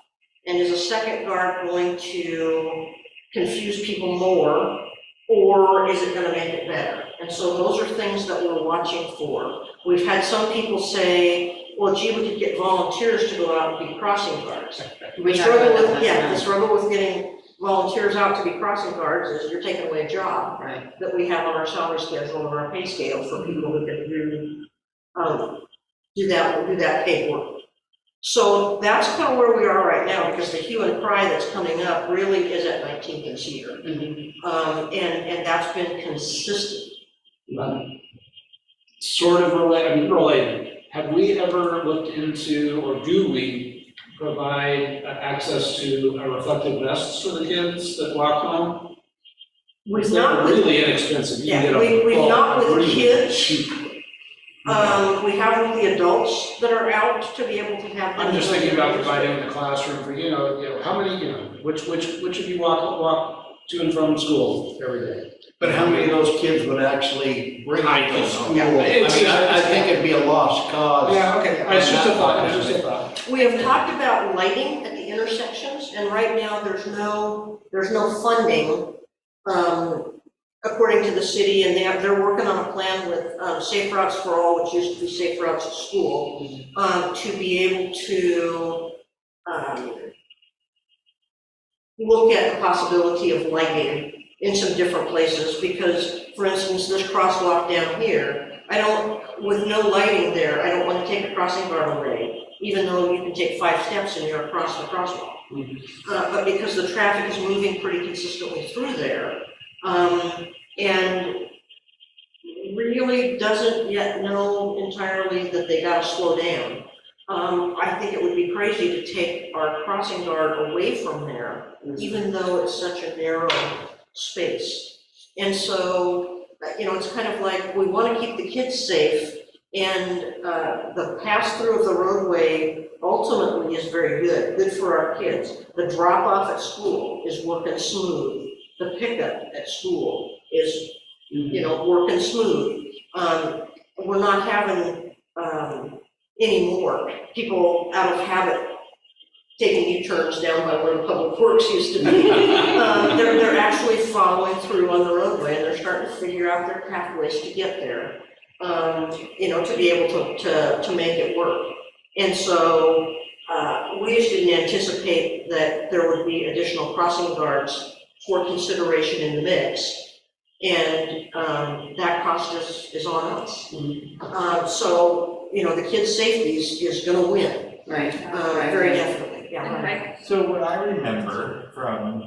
and is a second guard going to confuse people more, or is it gonna make it better? And so those are things that we're watching for. We've had some people say, well, gee, we could get volunteers to go out and be crossing guards. We The talked struggle about with, that yeah, the last struggle with getting volunteers out to be crossing guards is you're taking away a job night. Right. that we have on our salary schedule and our pay scale for people who can do that paid work. So that's kind of where we are right now, because the hue and cry that's coming up really is at 19th and Cedar. And that's been consistent. Sort of related. Have we ever looked into, or do we provide access to reflective vests for the kids that walk home? We've They're not with, really inexpensive. You can yeah, get them we've not with really kids. cheap. we have with the adults that are out to be able to have them. I'm just thinking about providing in the classroom for, how many, which of you walk to and from school every day? But how many of those kids would actually bring I it don't to know. school? Yeah, I mean, I think it'd be a lost cause. Yeah, okay, it's just a thought, We have talked about lighting at the intersections, and right now there's no funding, according to the city, and they're working on a plan with Safe Routes for All, which used to be Safe Routes to School, to be able to look at the possibility of lighting in some different places, because, for instance, this crosswalk down here, with no lighting there, I don't want to take a crossing guard away, even though you can take 5 steps and you're across the crosswalk. But because the traffic is moving pretty consistently through there, and really doesn't yet know entirely that they gotta slow down. I think it would be crazy to take our crossing guard away from there, even though it's such a narrow space. And so, it's kind of like, we want to keep the kids safe, and the pass-through of the roadway ultimately is very good for our kids. The drop-off at school is working smooth. The pickup at school is, working smooth. We're not having anymore people out of habit taking U-turns down by where the public works used to be. They're actually following through on the roadway, and they're starting to figure out their pathways to get there, to be able to make it work. And so we just didn't anticipate that there would be additional crossing guards for consideration in the mix. And that cost is on us. So, the kids' safety is gonna win, Right. very definitely, yeah. Okay. So what I remember from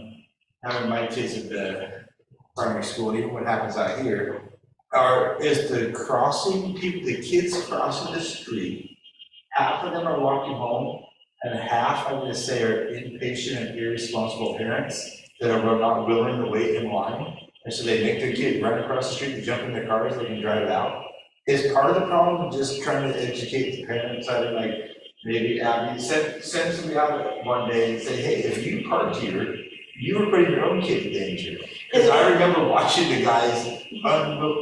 having my kids at the primary school, even what happens out here, is the kids crossing the street, half of them are walking home, and half, I'm gonna say, are impatient and irresponsible parents that are not willing to wait in line. And so they make their kid run across the street to jump in their cars, they can drive out. Is part of the problem just trying to educate the parents, either like, maybe Abby, send somebody out one day and say, hey, if you parked here, you were putting your own kid in danger. Because I remember watching the guys,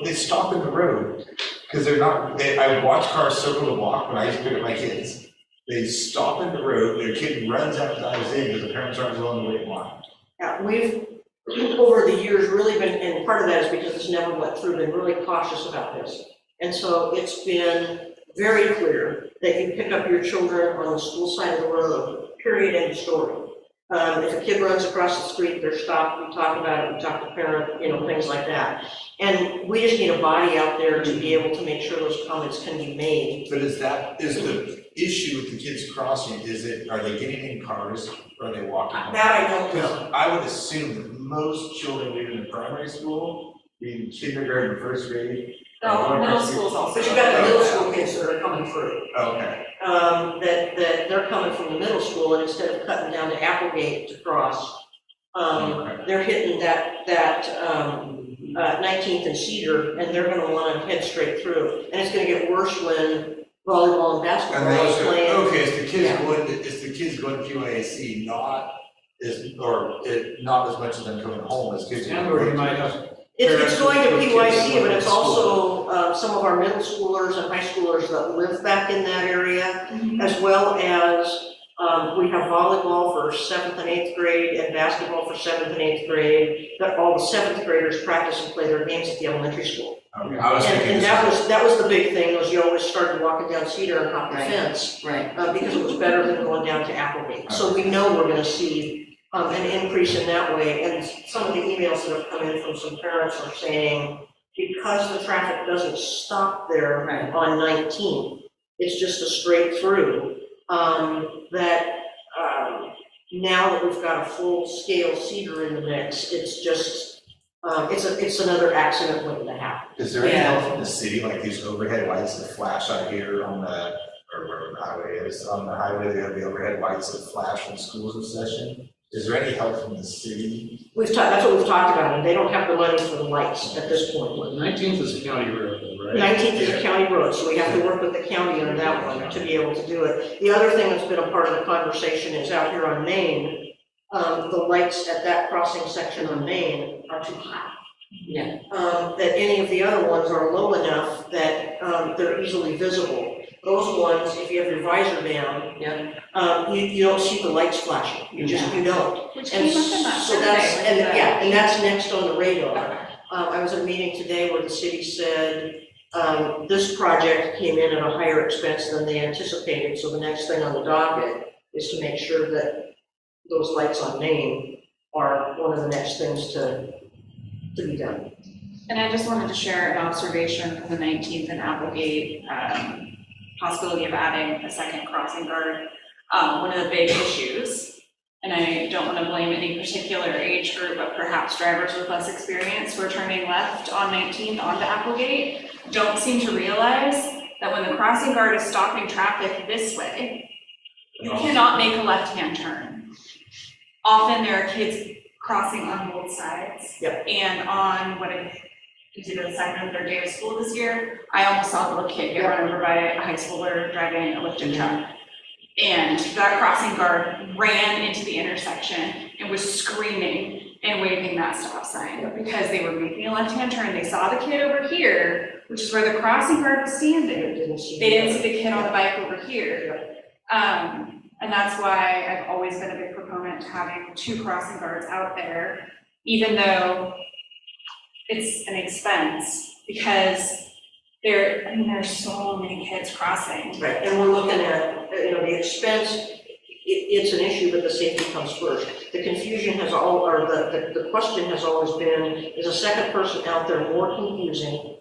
they stop in the road, because I watch cars circle the block when I used to pick up my kids. They stop in the road, their kid runs out the eyes in because the parents aren't willing to wait in line. Yeah, we've, over the years, really been, and part of that is because this never went through, been really cautious about this. And so it's been very clear that you pick up your children on the school side of the road, period, end of story. If a kid runs across the street, they're stopped, we talk about it, we talk to parent, things like that. And we just need a body out there to be able to make sure those comments can be made. But is the issue with the kids crossing, are they getting in cars or are they walking home? That I don't Because know. I would assume that most children leaving the primary school, being kindergarten, first grade. No, middle school's also. But you've got the middle school kids that are coming through. Okay. That they're coming from the middle school, and instead of cutting down to Applegate to cross, they're hitting that 19th and Cedar, and they're gonna wanna head straight through. And it's gonna get worse when volleyball and basketball And is playing. okay, is the Yeah. kids going to PYAC not as much as them coming home as kids? And or you might have. It's going to Parents with kids PYC, that but live it's in school. also some of our middle schoolers and high schoolers that live back in that area, Mhm. as well as we have volleyball for 7th and 8th grade and basketball for 7th and 8th grade, that all the 7th graders practice and play their games at the elementary school. Okay, I was thinking. And that was the big thing, was you always started walking down Cedar and hop the Right. fence, Right. because it was better than going down to Applegate. So we know we're gonna see an increase in that way, and some of the emails that have come in from some parents are saying, because the traffic doesn't stop there Right. on 19, it's just a straight through, now that we've got a full-scale Cedar in the mix, it's just, it's another accident waiting to happen. Is there any Yeah. help from the city, like these overhead lights that flash out here on or wherever the highway is, on the highway, they have the overhead lights that flash when school's in session? Is there any help from the city? That's what we've talked about, and they don't have the money for the lights at this point. 19th is a county road, though, right? 19th is a county road, so we have to work with the county on that one to be able to do it. The other thing that's been a part of the conversation is out here on Main, the lights at that crossing section on Main are too high. Yeah. That any of the other ones are low enough that they're easily visible. Those ones, if you have your visor down, you don't see the lights flashing, you don't. Which And came up in that so survey. that's, with and the- yeah, and that's next on the radar. Okay. I was at a meeting today where the city said, this project came in at a higher expense than they anticipated, so the next thing on the docket is to make sure that those lights on Main are one of the next things to be done. And I just wanted to share an observation for the 19th and Applegate, possibility of adding a second crossing guard. One of the big issues, and I don't want to blame any particular age group, but perhaps drivers with less experience who are turning left on 19th onto Applegate don't seem to realize that when the crossing guard is stopping traffic this way, you cannot make a left-hand turn. Often there are kids crossing on both sides. Yep. And on is it the second or third day of school this year, I almost saw a little kid get run over by a high schooler driving a lifted truck. And that crossing guard ran into the intersection and was screaming and waving that stop sign because they were making a left-hand turn. They saw the kid over here, which is where the crossing guard was standing. They didn't see the kid on the bike over here. And that's why I've always been a big proponent to having 2 crossing guards out there, even though it's an expense, because there's so many kids crossing. Right, and we're looking at, the expense, it's an issue, but the safety comes first. The confusion has the question has always been, is a second person out there more confusing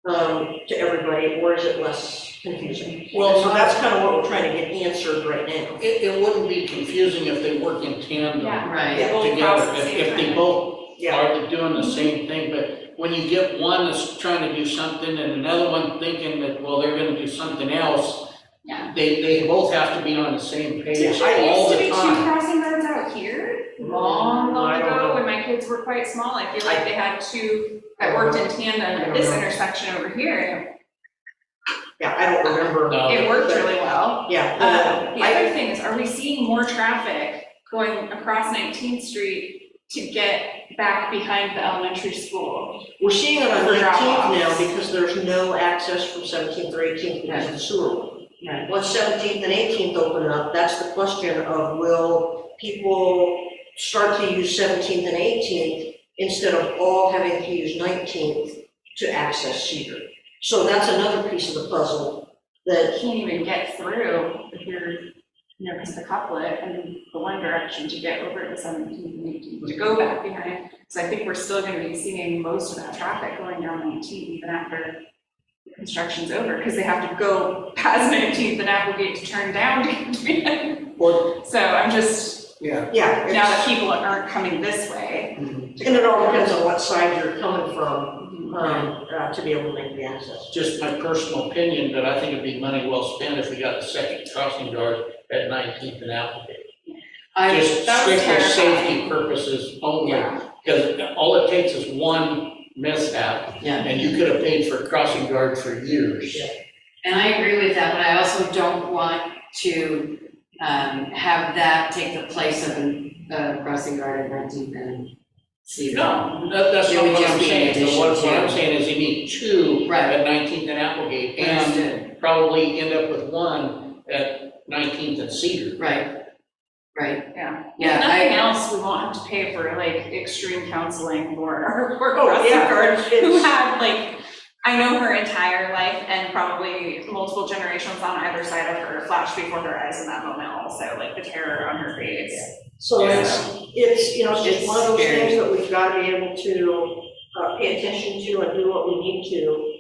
to everybody, or is it less confusing? Well, So that's kind of what we're trying to get answered right now. It wouldn't be confusing if they work in tandem Right. They both cross together, at the same if they time. both Yeah, are doing the same thing, but when you get one that's trying to do something and another one thinking that, well, they're gonna do something else, Yeah. they both have to be on the same page Yeah, I all Used to the be 2 time. crossing guards out here, long I don't ago, know. when my kids were quite small. I feel like they had 2 that worked in tandem I at don't this know. intersection over here. yeah, I don't remember. No. It worked really well. Yeah. The other thing is, are we seeing more traffic going across 19th Street to get back behind the elementary school? We're seeing it on For 19th now drop-offs. because there's no access from 17th or 18th because of the sewer line. Right. Once 17th and 18th open up, that's the question of, will people start to use 17th and 18th instead of all having to use 19th to access Cedar? So that's another piece of the puzzle that, Can't even get through if you're, because of the couplet and the one direction to get over to 17th and 18th, to go back behind. So I think we're still gonna be seeing most of that traffic going down 19th even after the construction's over, because they have to go past 19th and Applegate to turn down to get to behind. Well, So I'm just, yeah. yeah, now that it's, people aren't coming this way. and it all depends on what side you're coming from, to be able to make the access. Just my personal opinion, but I think it'd be money well spent if we got the second crossing guard at 19th and Applegate. Just that was strictly safety terrifying. purposes only, Yeah. because all it takes is one mishap, Yeah. and you could have paid for a crossing guard for years. Yeah. And I agree with that, but I also don't want to have that take the place of a crossing guard at 19th and Cedar. No, that's It not would what just I'm be in saying, but addition what I'm to- saying is you need 2 Right. at 19th and Applegate, and Understood. probably end up with 1 at 19th and Cedar. Right. Yeah. Yeah, If nothing I- else, we won't have to pay for like extreme counseling for our Oh, crossing yeah, guard, it's- who had like, I know her entire life and probably multiple generations on either side of her flashed before her eyes in that moment also, like the terror on her face. So Yeah. it's just It's one of those scary. things that we've got to be able to pay attention to and do what we need to.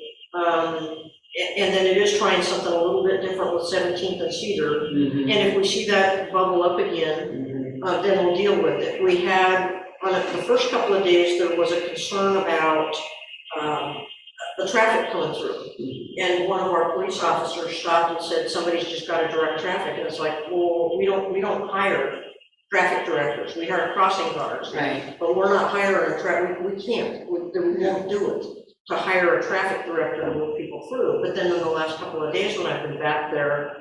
And then it is trying something a little bit different with 17th and Cedar. Mhm. And if we see that bubble up again, then we'll deal with it. We had, on the first couple of days, there was a concern about the traffic coming through. And one of our police officers stopped and said, somebody's just got to direct traffic. And it's like, well, we don't hire traffic directors, we hire crossing guards. Right. But we're not hiring a we can't, we won't do it, to hire a traffic director to move people through. But then in the last couple of days when I've been back there,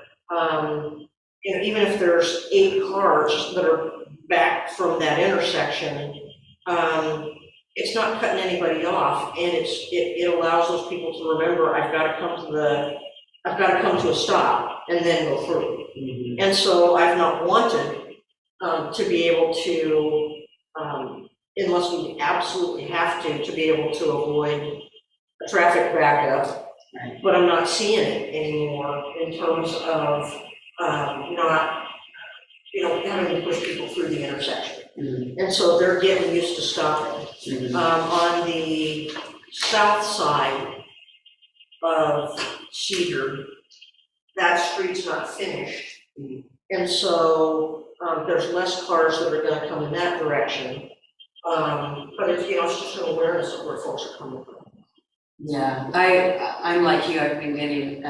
even if there's 8 cars that are back from that intersection, it's not cutting anybody off, and it allows those people to remember, I've got to come to a stop and then go through. And so I've not wanted to be able to, unless we absolutely have to be able to avoid a traffic backup. Right. But I'm not seeing it anymore in terms of, having to push people through the intersection. And so they're getting used to stopping. On the south side of Cedar, that street's not finished. And so there's less cars that are gonna come in that direction. But it's just an awareness of where folks are coming from. Yeah, I'm like you, I've been getting,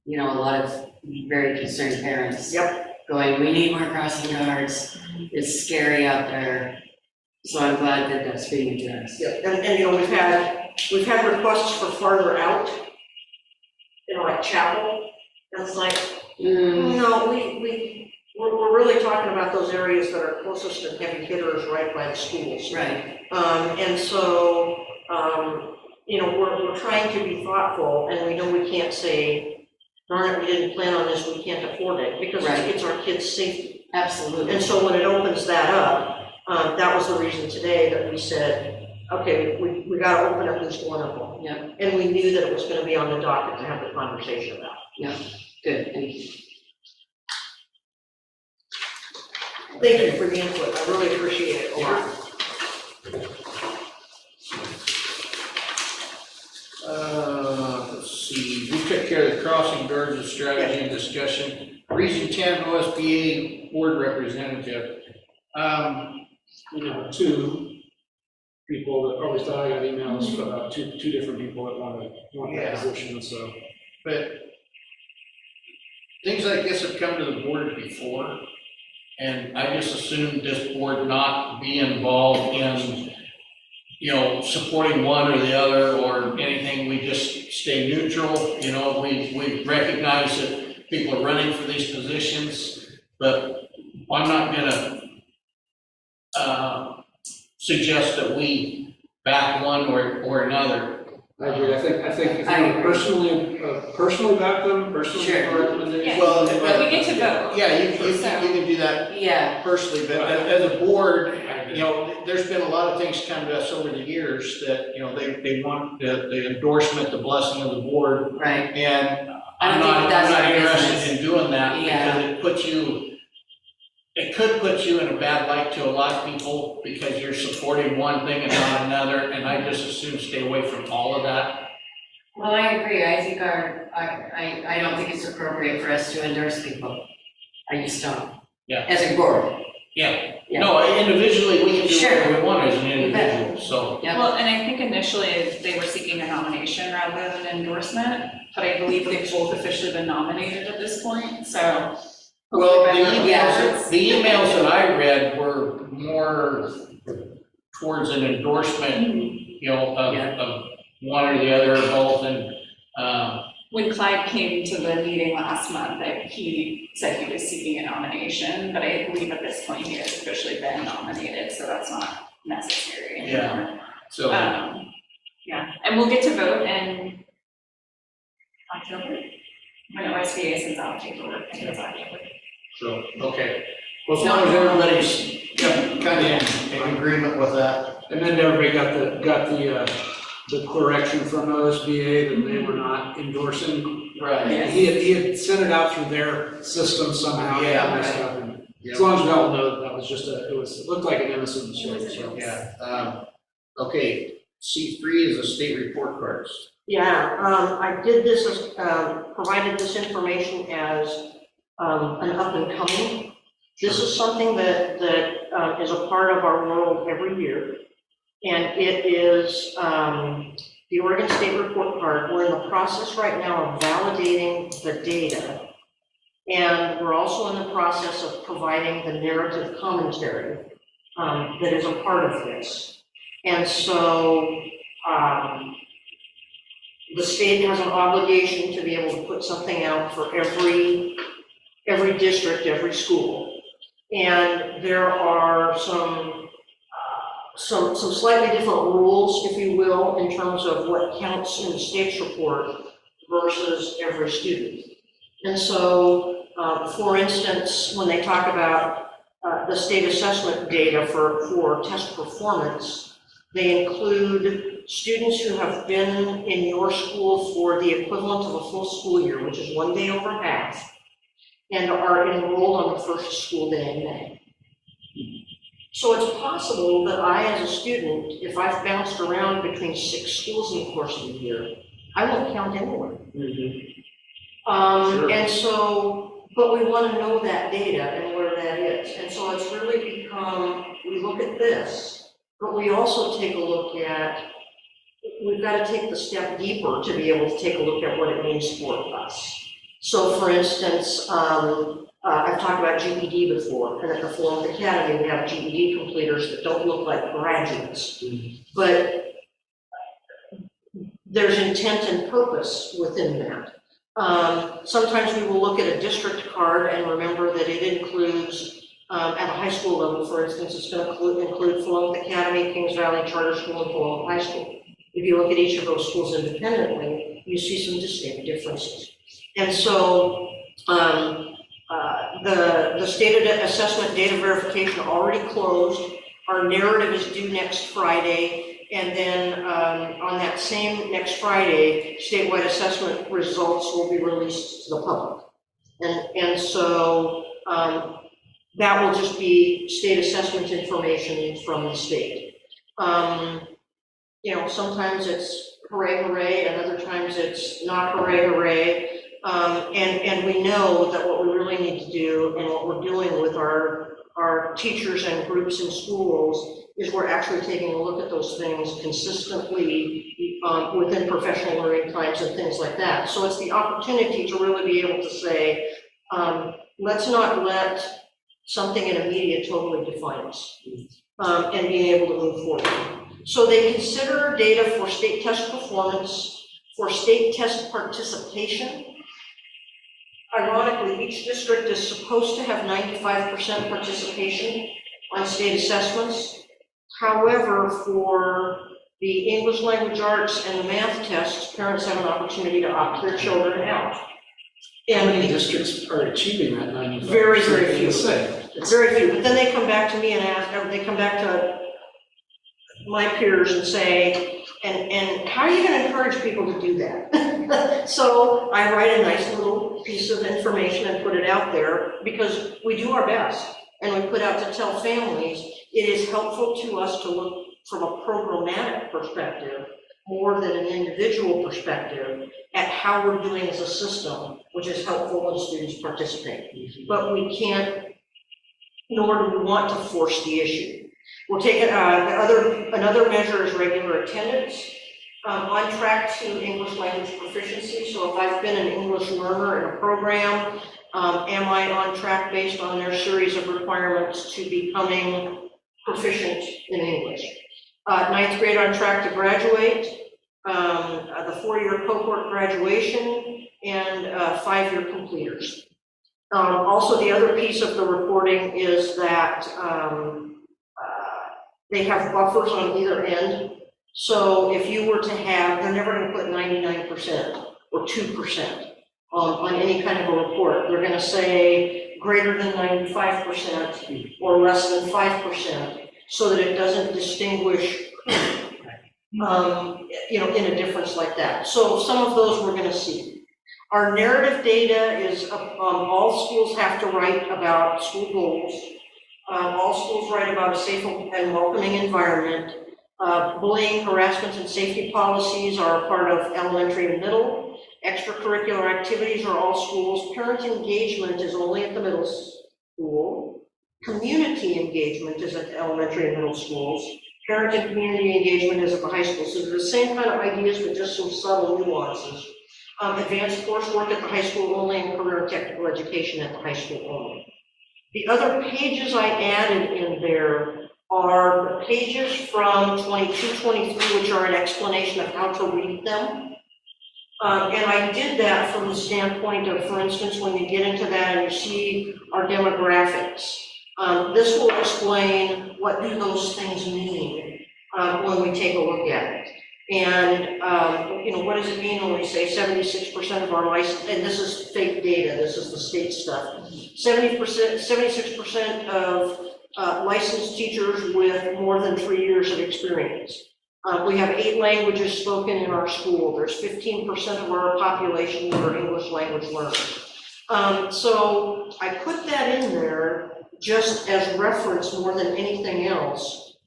you know, a lot of very concerned parents. Yep. Going, we need more crossing guards, it's scary out there, so I'm glad that that's being addressed. Yeah, and you know, we've had requests for farther out, you know, like Chapel, and it's like, no, we're really talking about those areas that are closest and heavy hitters right by the schools. Right, And so, you know, we're trying to be thoughtful, and we know we can't say, darn it, we didn't plan on this, we can't afford it, because Right. it's our kids' safety. absolutely. And so when it opens that up, that was the reason today that we said, okay, we gotta open up this one of them. Yep. And we knew that it was gonna be on the docket to have the conversation about. Good, thank you. Thank you for the input, I really appreciate it a lot. Let's see, we took care of the crossing guards and strategy and discussion. Region 10 OSBA board representative. You know, two people that always thought I got emails about two different people that want that Yeah. position, so. But things like this have come to the board before, and I just assumed this board not be involved in, you know, supporting one or the other or anything. We just stay neutral. You know, we recognize that people are running for these positions, but I'm not gonna suggest that we back one or another. I agree, I think if I you agree. personally back them, personally Sure. make a recommendation. Well, But we get to vote. Yeah, you can do that Yeah, personally, but as a board, you know, there's been a lot of things come to us over the years that, you know, they want the endorsement, the blessing of the board, right, and I I'm don't think not that's our interested business. in doing that Yeah. because it could put you in a bad light to a lot of people because you're supporting one thing and not another, and I just assume stay away from all of that. well, I agree, I think I don't think it's appropriate for us to endorse people. I just don't. Yeah. As a board. Yeah, Yeah. no, individually, we can do Sure. whatever we want as an You bet. individual, so. Yep. Well, and I think initially they were seeking a nomination rather than endorsement, but I believe they've both officially been nominated at this point, so. Well, hopefully by the emails that I read were more towards an endorsement, you know, of one or the other or both, and, When Clyde came to the meeting last month, he said he was seeking a nomination, but I believe at this point he has officially been nominated, so that's not necessary anymore. so. Yeah, and we'll get to vote in October, when OSBA sends out paperwork, I think it's October. So, okay, well, as long as everybody's kind of in agreement with that. And then everybody got the correction from OSBA that they were not endorsing. Right. He had sent it out through their system somehow. Yeah. and stuff, and As long as we all know that was just it looked like an innocent mistake, so. Yeah, okay, C3 is the state report cards. Yeah, I did this as, provided this information as an up and coming. This is something that is a part of our world every year. And it is the Oregon State Report Card. We're in the process right now of validating the data. And we're also in the process of providing the narrative commentary that is a part of this. And so the state has an obligation to be able to put something out for every district, every school. And there are some slightly different rules, if you will, in terms of what counts in the state's report versus every student. And so, for instance, when they talk about the state assessment data for test performance, they include students who have been in your school for the equivalent of a full school year, which is 1 day over half, and are enrolled on the first school day in May. So it's possible that I, as a student, if I've bounced around between 6 schools in the course of the year, I won't count anywhere. Sure. And so, but we want to know that data and where that is. And so it's really become, we look at this, but we also take a look at we've got to take the step deeper to be able to take a look at what it means for us. So for instance, I've talked about GED before, and at the Florence Academy, we have GED completers that don't look like graduates. But there's intent and purpose within that. Sometimes we will look at a district card and remember that it includes, at a high school level, for instance, it's going to include Florence Academy, Kings Valley Charter School, and Florence High School. If you look at each of those schools independently, you see some distinct differences. And so the state assessment data verification already closed. Our narrative is due next Friday. And then on that same next Friday, statewide assessment results will be released to the public. And so that will just be state assessment information from the state. You know, sometimes it's hooray, hooray, and other times it's not hooray, hooray. And we know that what we really need to do and what we're doing with our teachers and groups in schools is we're actually taking a look at those things consistently within professional learning times and things like that. So it's the opportunity to really be able to say, let's not let something in a media totally define us, and being able to move forward. So they consider data for state test performance, for state test participation. Ironically, each district is supposed to have 95% participation on state assessments. However, for the English language arts and the math tests, parents have an opportunity to opt their children out. How And many districts are achieving that 95%? Very, very few. It's very few, but then they come back to me and ask, or they come back to my peers and say, and how are you going to encourage people to do that? So I write a nice little piece of information and put it out there because we do our best. And we put out to tell families, it is helpful to us to look from a programmatic perspective more than an individual perspective at how we're doing as a system, which is helpful when students participate. But we can't, nor do we want to force the issue. We'll take it, another measure is regular attendance. On track to English language proficiency. So if I've been an English learner in a program, am I on track based on their series of requirements to becoming proficient in English? Ninth grade on track to graduate, the 4-year cohort graduation, and 5-year completers. Also, the other piece of the reporting is that they have buffers on either end. So if you were to have, they're never going to put 99% or 2% on any kind of a report. They're going to say greater than 95% or less than 5%, so that it doesn't distinguish, you know, in a difference like that. So some of those we're going to see. Our narrative data is all schools have to write about school goals. All schools write about a safe and welcoming environment. Bullying, harassment, and safety policies are a part of elementary and middle. Extracurricular activities are all schools. Parent engagement is only at the middle school. Community engagement is at the elementary and middle schools. Parent and community engagement is at the high school. So they're the same kind of ideas, but just some subtle nuances. Advanced coursework at the high school only, and career and technical education at the high school only. The other pages I added in there are the pages from 22-23, which are an explanation of how to read them. And I did that from the standpoint of, for instance, when you get into that and you see our demographics, this will explain what do those things mean when we take a look at it. And, you know, what does it mean when we say 76% of our license, and this is fake data, this is the state stuff, 76% of licensed teachers with more than 3 years of experience. We have 8 languages spoken in our school. There's 15% of our population that are English language learners. So I put that in there just as reference more than anything else.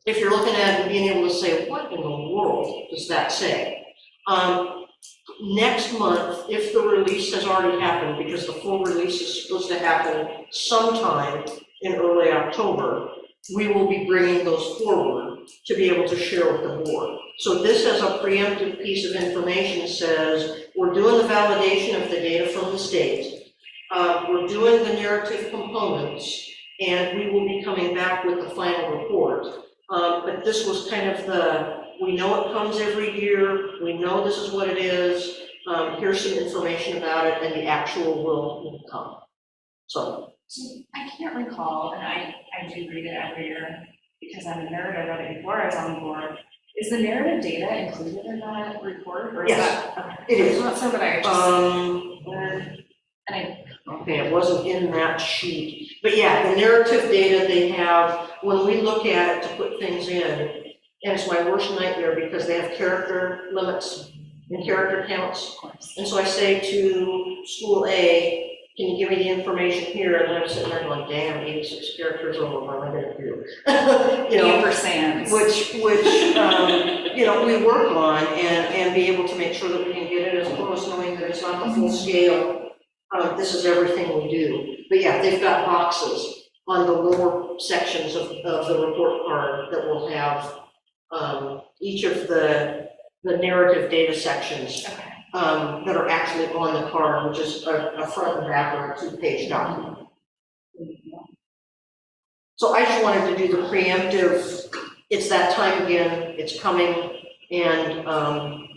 If you're looking at it and being able to say, what in the world does that say? Next month, if the release has already happened, because the full release is supposed to happen sometime in early October, we will be bringing those forward to be able to share with the board. So this as a preemptive piece of information says, we're doing the validation of the data from the state. We're doing the narrative components, and we will be coming back with the final report. But this was kind of we know it comes every year, we know this is what it is, here's some information about it, and the actual will come. So. I can't recall, and I do read it every year because I'm a nerd, I read it before I was on the board. Is the narrative data included in that report, or is Yes, that? Okay. it is. Not so that I just, Okay, it wasn't in that sheet, but yeah, the narrative data they have, when we look at it to put things in, and it's my worst nightmare because they have character limits and character counts. And so I say to school A, can you give me the information here? And I'm sitting there going, damn, 86 characters over, what am I gonna do? You know, ampersands. which you know, we work on and be able to make sure that we can get it as close, knowing that it's not the full scale. This is everything we do. But yeah, they've got boxes on the lower sections of the report card that will have each of the narrative data sections Okay. that are actually on the card, which is a front and back or a 2-page document. So I just wanted to do the preemptive, it's that time again, it's coming, and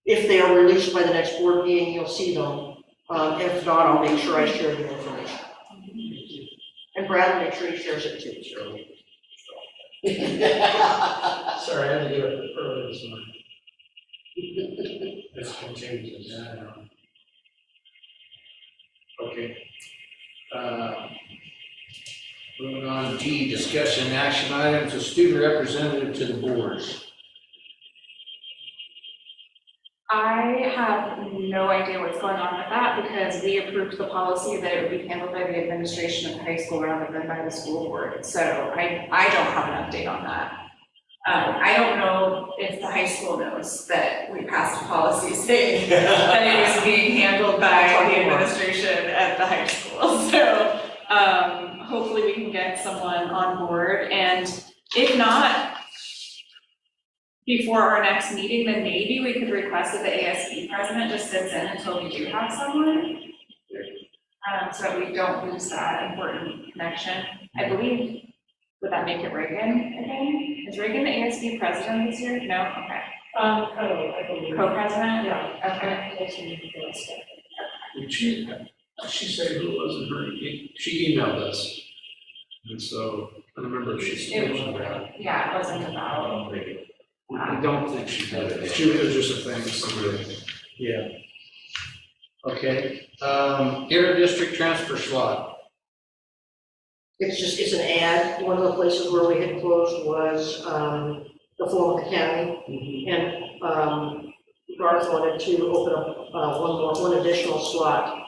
if they are released by the next board meeting, you'll see them. If not, I'll make sure I share the information. And Brad will make sure he shares it too. Sorry, I had to do it earlier this morning. This can change it, yeah, I know. Okay. Moving on, G, discussion action items, a student representative to the boards. I have no idea what's going on with that because we approved the policy that it would be handled by the administration of the high school rather than by the school board. So I don't have an update on that. I don't know if the high school knows that we passed a policy saying that it was being handled by the administration at the high school. So hopefully we can get someone on board, and if not, before our next meeting, then maybe we could request that the ASB president just sits in until we do have someone, so that we don't lose that important connection. I believe, would that make it Reagan again? Is Reagan the ASB president this year? No? Okay. I believe. Co-president? Yeah. Okay. Did she say who it was in her, she emailed us. And so, I don't remember if she mentioned that. Yeah, it wasn't about. I don't think she did it. It was just a thing, so, Yeah. Okay, inter-district transfer slot. It's an ad. One of the places where we had closed was the Falmouth Academy. And Garth wanted to open up one additional slot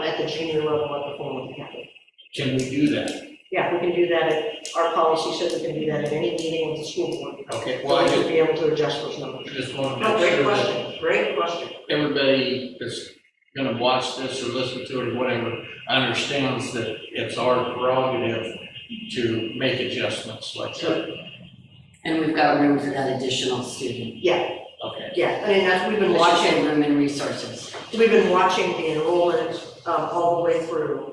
at the junior level at the Falmouth Academy. Can we do that? Yeah, we can do that our policy says we can do that at any meeting with the school board. Okay, well, I To be able to adjust those numbers. just want to Oh, make great sure that question, great question. everybody that's gonna watch this or listen to it or whatever understands that it's our prerogative to make adjustments like that. And we've got room for that additional student. Yeah, Okay. yeah, I mean, we've been I should say watching, room and resources. we've been watching the enrollment all the way through.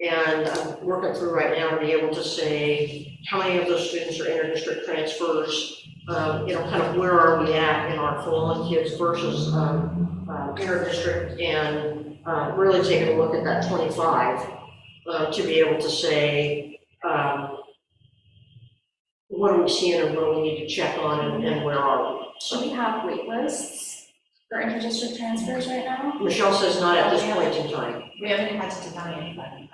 And I'm working through right now to be able to say how many of those students are inter-district transfers, kind of where are we at in our Fallen kids versus inter-district, and really taking a look at that 25 to be able to say what are we seeing and what do we need to check on and where are we? So we have wait lists for inter-district transfers right now? Michelle says not at this point in time. We haven't had to deny anybody.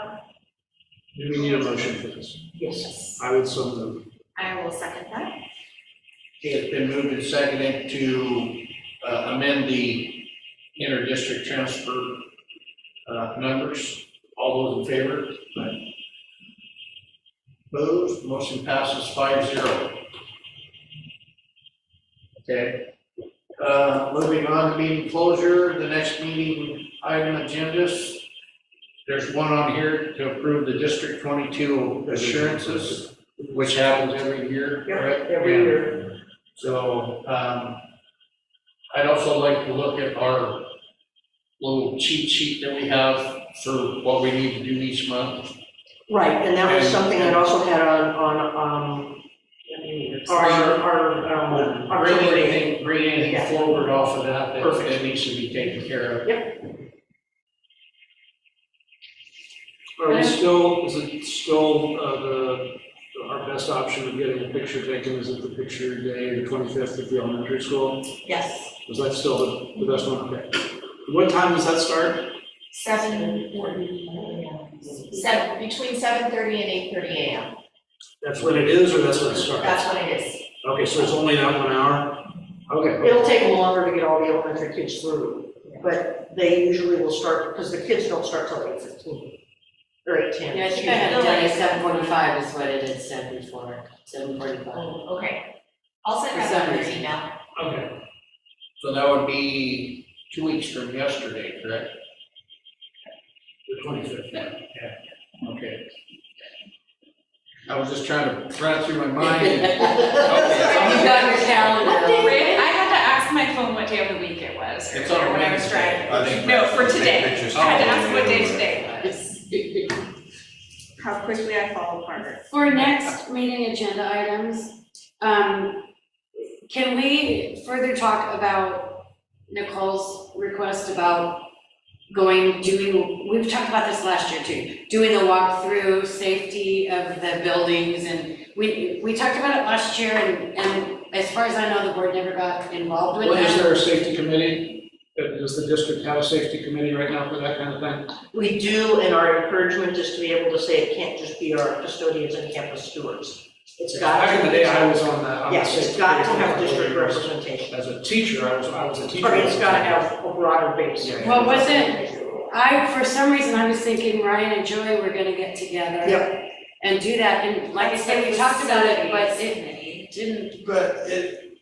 do we need a motion for this? Yes. I would so move. I will second that. Okay, it's been moved and seconded to amend the inter-district transfer numbers. All those in favor? Aye. Opposed? Motion passes 5-0. Okay. Moving on to meeting closure, the next meeting item agendas. There's one on here to approve the District 22 assurances. which happens every year, correct? Every Yeah. year. So, I'd also like to look at our little cheat sheet that we have for what we need to do each month. Right, and that was And- something that also had our Bring anything Yeah. forward off of that, Perfect. that needs to be taken care of. Are we still, is it still, our best option of getting a picture taken, is it the picture day, the 25th at the elementary school? Yes. Is that still the best one? Okay. What time does that start? 7:40, between 7:30 and 8:30 a.m. That's when it is, or that's when it starts? That's when it is. Okay, so it's only that 1 hour? Okay. It'll take them longer to get all the elementary kids through, but they usually will start, because the kids don't start till 8:15 or 8:10. Yeah, I think I had it done at 7:45 is what it had said before, 7:45. Oh, okay. I'll send For out some another reason. email. Okay. So that would be 2 weeks from yesterday, correct? The 25th. Yeah. Okay. I was just trying to run it through my mind. You've got your calendar. Wait, I had to ask my phone what day of the week it was. It's on earlier when I was Wednesday. driving. I think No, that's for the today. pictures. I had to ask what day today was. How quickly I fall apart. For next meeting agenda items, can we further talk about Nicole's request about we've talked about this last year too, doing the walkthrough, safety of the buildings, and we talked about it last year, and as far as I know, the board never got involved with Well, is that. there a safety committee? Does the district have a safety committee right now for that kind of thing? We do, and our encouragement is to be able to say it can't just be our custodians and campus stewards. It's got. Back in the day, I was on the Yes, safety it's got to committee have for a couple district of years. representation. As a teacher, I was a teacher. I mean, it's got to have a broader base. Yeah. Well, for some reason, I was thinking Ryan and Joy were gonna get together. Yep. And do that, and like I said, we talked about it, but it didn't. But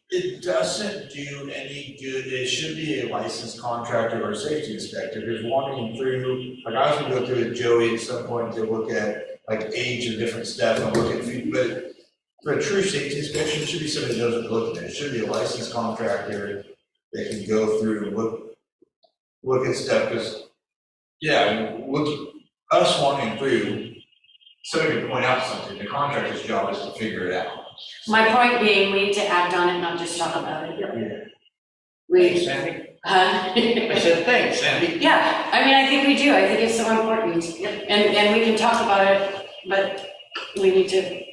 it doesn't do any good, it should be a licensed contractor or a safety inspector who's walking through, like I was gonna go through with Joey at some point to look at like age of different stuff and look at food, but for a true safety inspection, it should be somebody who knows what they're looking at, it should be a licensed contractor that can go through and look at stuff, because, yeah, I mean, look, us walking through, somebody can point out something, the contractor's job is to figure it out. My point being, we need to act on it, not just talk about it. Yeah. Thanks, We, Sandy. huh? I said, thanks, Sandy. Yeah, I mean, I think we do, I think it's so important, and we can talk about it, but we need to,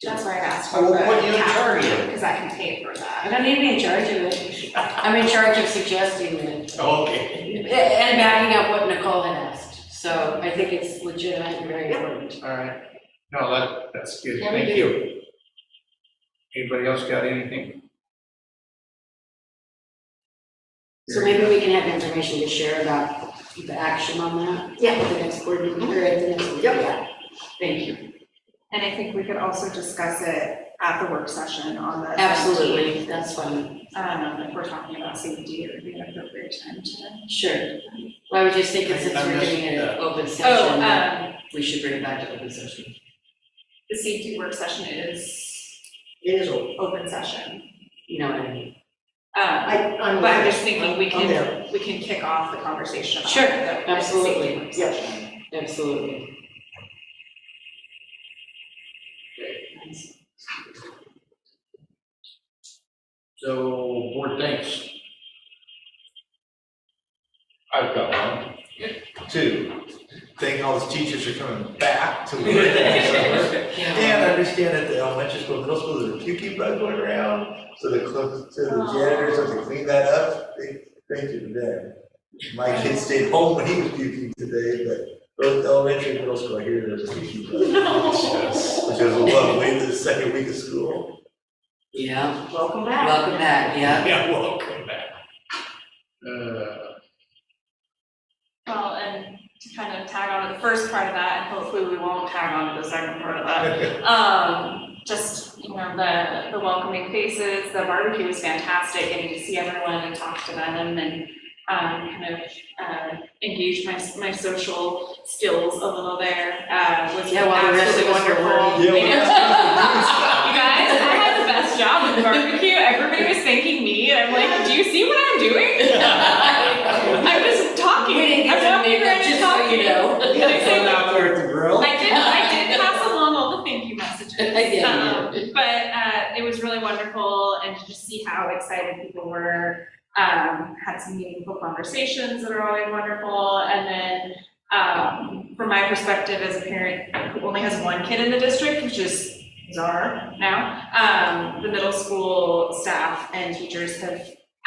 That's why I asked I for will the put you in charge of it. because I can pay for I that. don't need to be in charge of it. I'm in charge of suggesting it, Okay, and backing up what Nicole had asked, so I think it's legitimate and very important. all right. No, that's good, Yeah, we thank do. you. Anybody else got anything? So maybe we can have information to share about the action on that? Yeah. At the next board meeting, or at the next meeting? Yep. Thank you. And I think we could also discuss it at the work session on the. Absolutely, that's fine. If we're talking about safety, it would be an appropriate time to. Sure. Well, I was just thinking since I we're missed doing it that. an open Oh, session, that we should bring it back to open session. the safety work session is It is open. open session. You know what I mean? I'm. But I'm just thinking we I'm there. can kick off the conversation about Sure, the absolutely. safety work Yes. session. Absolutely. So, board thanks. I've got one. Two, thank all the teachers for coming back to work this summer. And I understand at the elementary school, middle school, there's a puking bug going around, so the janitors have to clean that up. Thank you to them. My kid stayed home when he was puking today, but both elementary and middle school, I hear there's a puking bug. Which was a lot, wait to the second week of school. Yeah, Welcome back. welcome back, yeah. Yeah, welcome back. Well, and to kind of tag on to the first part of that, and hopefully we won't tag on to the second part of that. Just, the welcoming faces, the barbecue was fantastic, getting to see everyone and talk to them and engage my social skills a little there, was Yeah, while the rest of absolutely us were wonderful. working. Yeah, barbecue, everybody was thanking me, and I'm like, do you see what I'm doing? I'm just talking. We didn't get I'm to make talking up, and just so talking. you know. And I said, out there at the grill. I did pass along all the thank you messages. Yeah, But it was really wonderful, and to just see how excited people were. Had some meaningful conversations that are always wonderful, and then from my perspective as a parent who only has one kid in the district, which is bizarre now, the middle school staff and teachers have,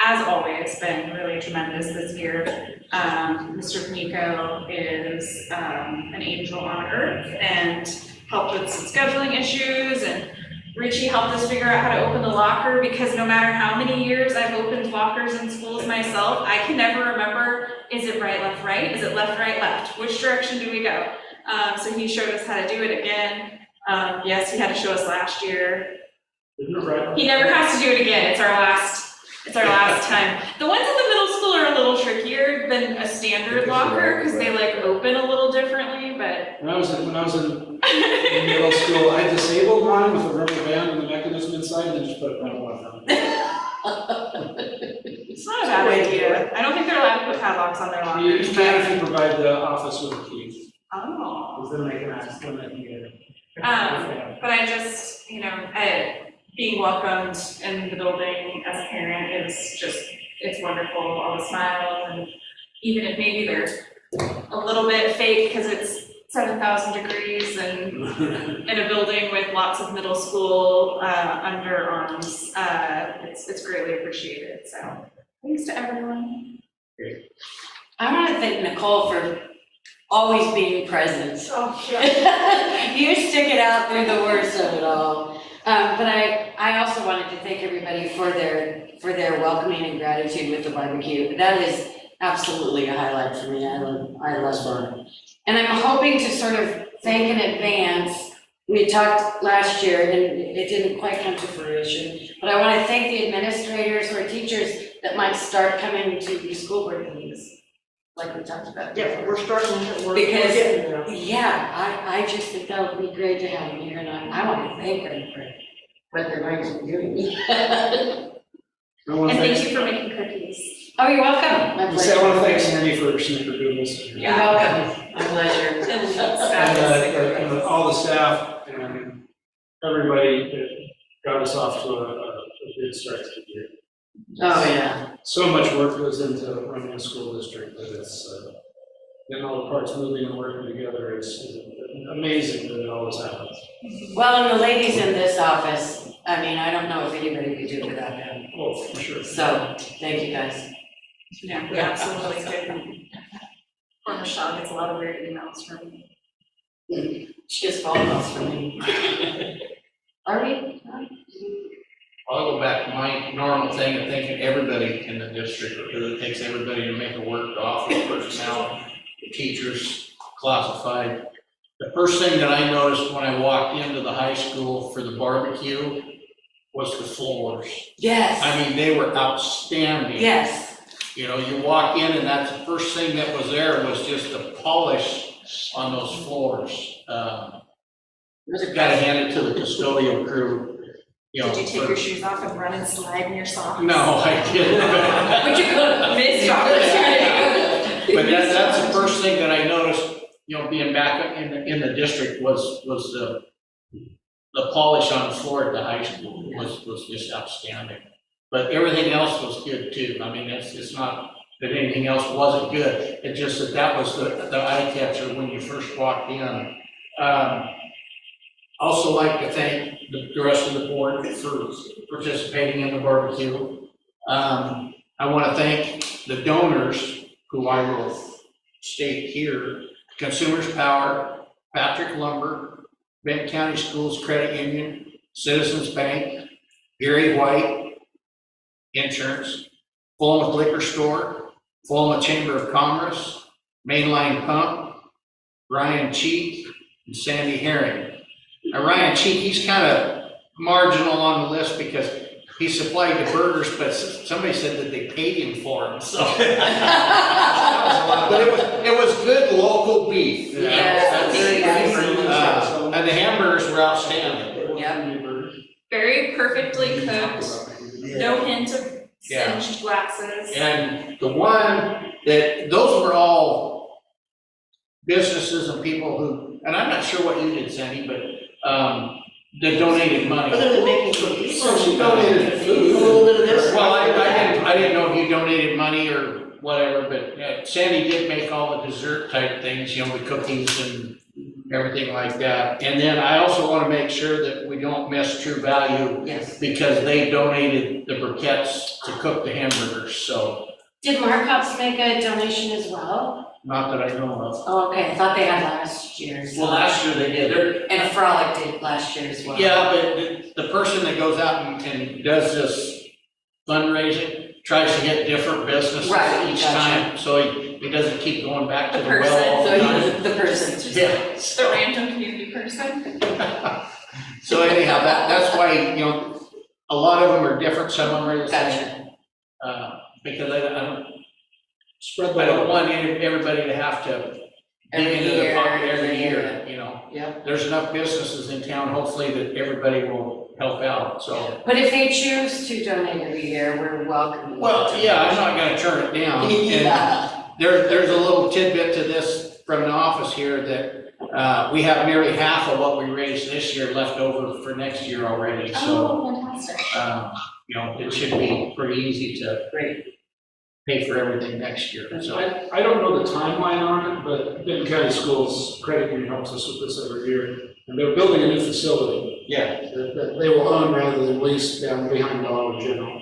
as always, been really tremendous this year. Mr. Panico is an angel on earth and helped with some scheduling issues, and Richie helped us figure out how to open the locker, because no matter how many years I've opened lockers in schools myself, I can never remember, is it right, right? Is it left, left? Which direction do we go? So he showed us how to do it again. Yes, he had to show us last year. Isn't it right? He never has to do it again. It's our last time. The ones at the middle school are a little trickier than a standard locker, because they like open a little differently, but. When I was in middle school, I disabled mine with a rubber band and the mechanism inside, and then just put a padlock on it. It's not a bad idea. I don't think they're allowed to put padlocks on their lockers. You can if you provide the office with a key, Oh. because then they can ask, then they can get it. But I just, being welcomed in the building as a parent is just, it's wonderful, all the smiles, and even if maybe they're a little bit fake because it's 7,000 degrees and in a building with lots of middle school underarms, it's greatly appreciated, so thanks to everyone. I want to thank Nicole for always being present. Oh, sure. You stick it out through the worst of it all. But I also wanted to thank everybody for their welcoming and gratitude with the barbecue. That is absolutely a highlight for me. I love that. And I'm hoping to sort of thank in advance. We talked last year and it didn't quite come to fruition, but I want to thank the administrators or teachers that might start coming to the school board meetings, like we talked about. Yeah, we're starting, we're Because- getting there. Yeah, I just think that would be great to have them here, and I want to thank them for what they're going to be doing. I want And to thank thank, you for making cookies. Oh, you're welcome. My I say I want to pleasure. thank Sandy for snickerdoodles. You're welcome. My pleasure. And all the staff and everybody that got us off to a good start to the year. Oh, yeah. So much work goes into running a school district, but it's, getting all the parts moving and working together is amazing that it always happens. Well, and the ladies in this office, I mean, I don't know if anybody could do it without them. Oh, for sure. So, thank you guys. Yeah, we absolutely did. Poor Michelle gets a lot of weird emails from me. She just phone calls for me. Are we? I'll go back to my normal thing of thanking everybody in the district, because it takes everybody to make it work, the office personnel, the teachers, classified. The first thing that I noticed when I walked into the high school for the barbecue was the floors. Yes. I mean, they were outstanding. Yes. You know, you walk in and that's the first thing that was there was just the polish on those floors. Gotta hand it to the custodial crew, you know. Did you take your shoes off and run and slide in your socks? No, I didn't. But you could have missed opportunity. But that's the first thing that I noticed, you know, being back in the district was the polish on the floor at the high school was just outstanding. But everything else was good too. I mean, it's not that anything else wasn't good. It's just that was the eye catcher when you first walked in. Also like to thank the rest of the board for participating in the barbecue. I want to thank the donors, who I will state here: Consumers Power, Patrick Lumber, Benton County Schools Credit Union, Citizens Bank, Gary White Insurance, Fulham Liquor Store, Fulham Chamber of Commerce, Mainline Pump, Ryan Cheek, and Sandy Herring. Now Ryan Cheek, he's kind of marginal on the list because he supplied the burgers, but somebody said that they paid him for them, so. But it was good local beef. Yeah, very nice. And the hamburgers were outstanding. Yep. very perfectly cooked, no hint of Yeah. singed glasses. And the one those were all businesses and people who, and I'm not sure what you did, Sandy, but, that donated money. Other than making cookies. So she donated food. A little bit of this. Well, I didn't know if you donated money or whatever, but Sandy did make all the dessert type things, you know, the cookies and everything like that. And then I also want to make sure that we don't miss True Value Yes. because they donated the briquettes to cook the hamburgers, so Did Markup's make a donation as well? not that I know of. Oh, okay, I thought they had last year. Well, last year they did. And Frolic did last year as well. Yeah, but the person that goes out and does this fundraising tries to get different businesses Right, each gotcha. time, so he doesn't keep going back to The the well all So the he time. was the person. It's just Yeah. the random community person. So anyhow, that's why, you know, a lot of them are different, some of them are the same. Gotcha. Because I don't Spread I don't the, want everybody to have to dig Every into the year, pocket every every year, year. you know. Yep. There's enough businesses in town, hopefully, that everybody will help out, so. But if they choose to donate every year, we're welcome. Well, yeah, I'm not gonna turn it down. And Yeah. there's a little tidbit to this from the office here that, we have nearly half of what we raised this year left over for next year already, so, Oh, fantastic. you know, it should be pretty easy to Great. pay for everything next year, so. I don't know the timeline on it, but Benton County Schools Credit Union helps us with this every year. And they're building a new facility Yeah. that they will own rather than lease down behind Dollar General.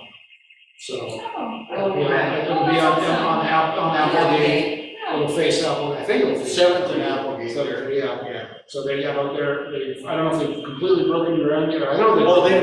So, Oh, yeah, it'll be on Applegate, it'll face Applegate, I think it'll face. Seventh and Applegate. Seventh, yeah. So they, I don't know if they've completely broken ground yet, or I know they. Well, they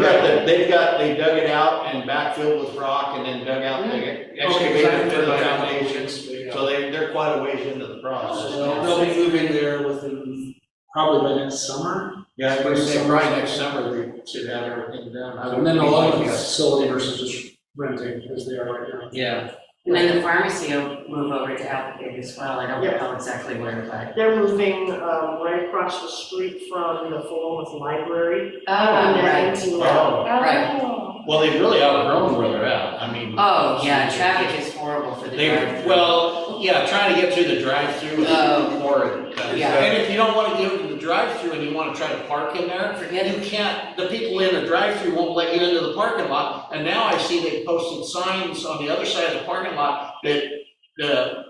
dug it out and backfilled with rock and then dug out the excavator for the foundations. So they're quite a ways into the process. They'll be moving there within, probably by next summer. Yeah, I was saying, right, next summer we should have everything done. And then a lot of the facility versus just renting, as they are right now. Yeah. And then the pharmacy will move over to Applegate as well. I don't Yeah. know exactly where, but. They're moving, right across the street from the Philomath Library. Oh, And then right. into, Oh, Right. well, they've really outgrown where they're at, I mean. Oh, yeah, traffic is horrible for the drive. Well, yeah, trying to get through the drive-through is Oh. horrid. Yeah. And if you don't wanna get into the drive-through and you wanna try to park in there, Forget it. you can't, the people in the drive-through won't let you into the parking lot. And now I see they posted signs on the other side of the parking lot that the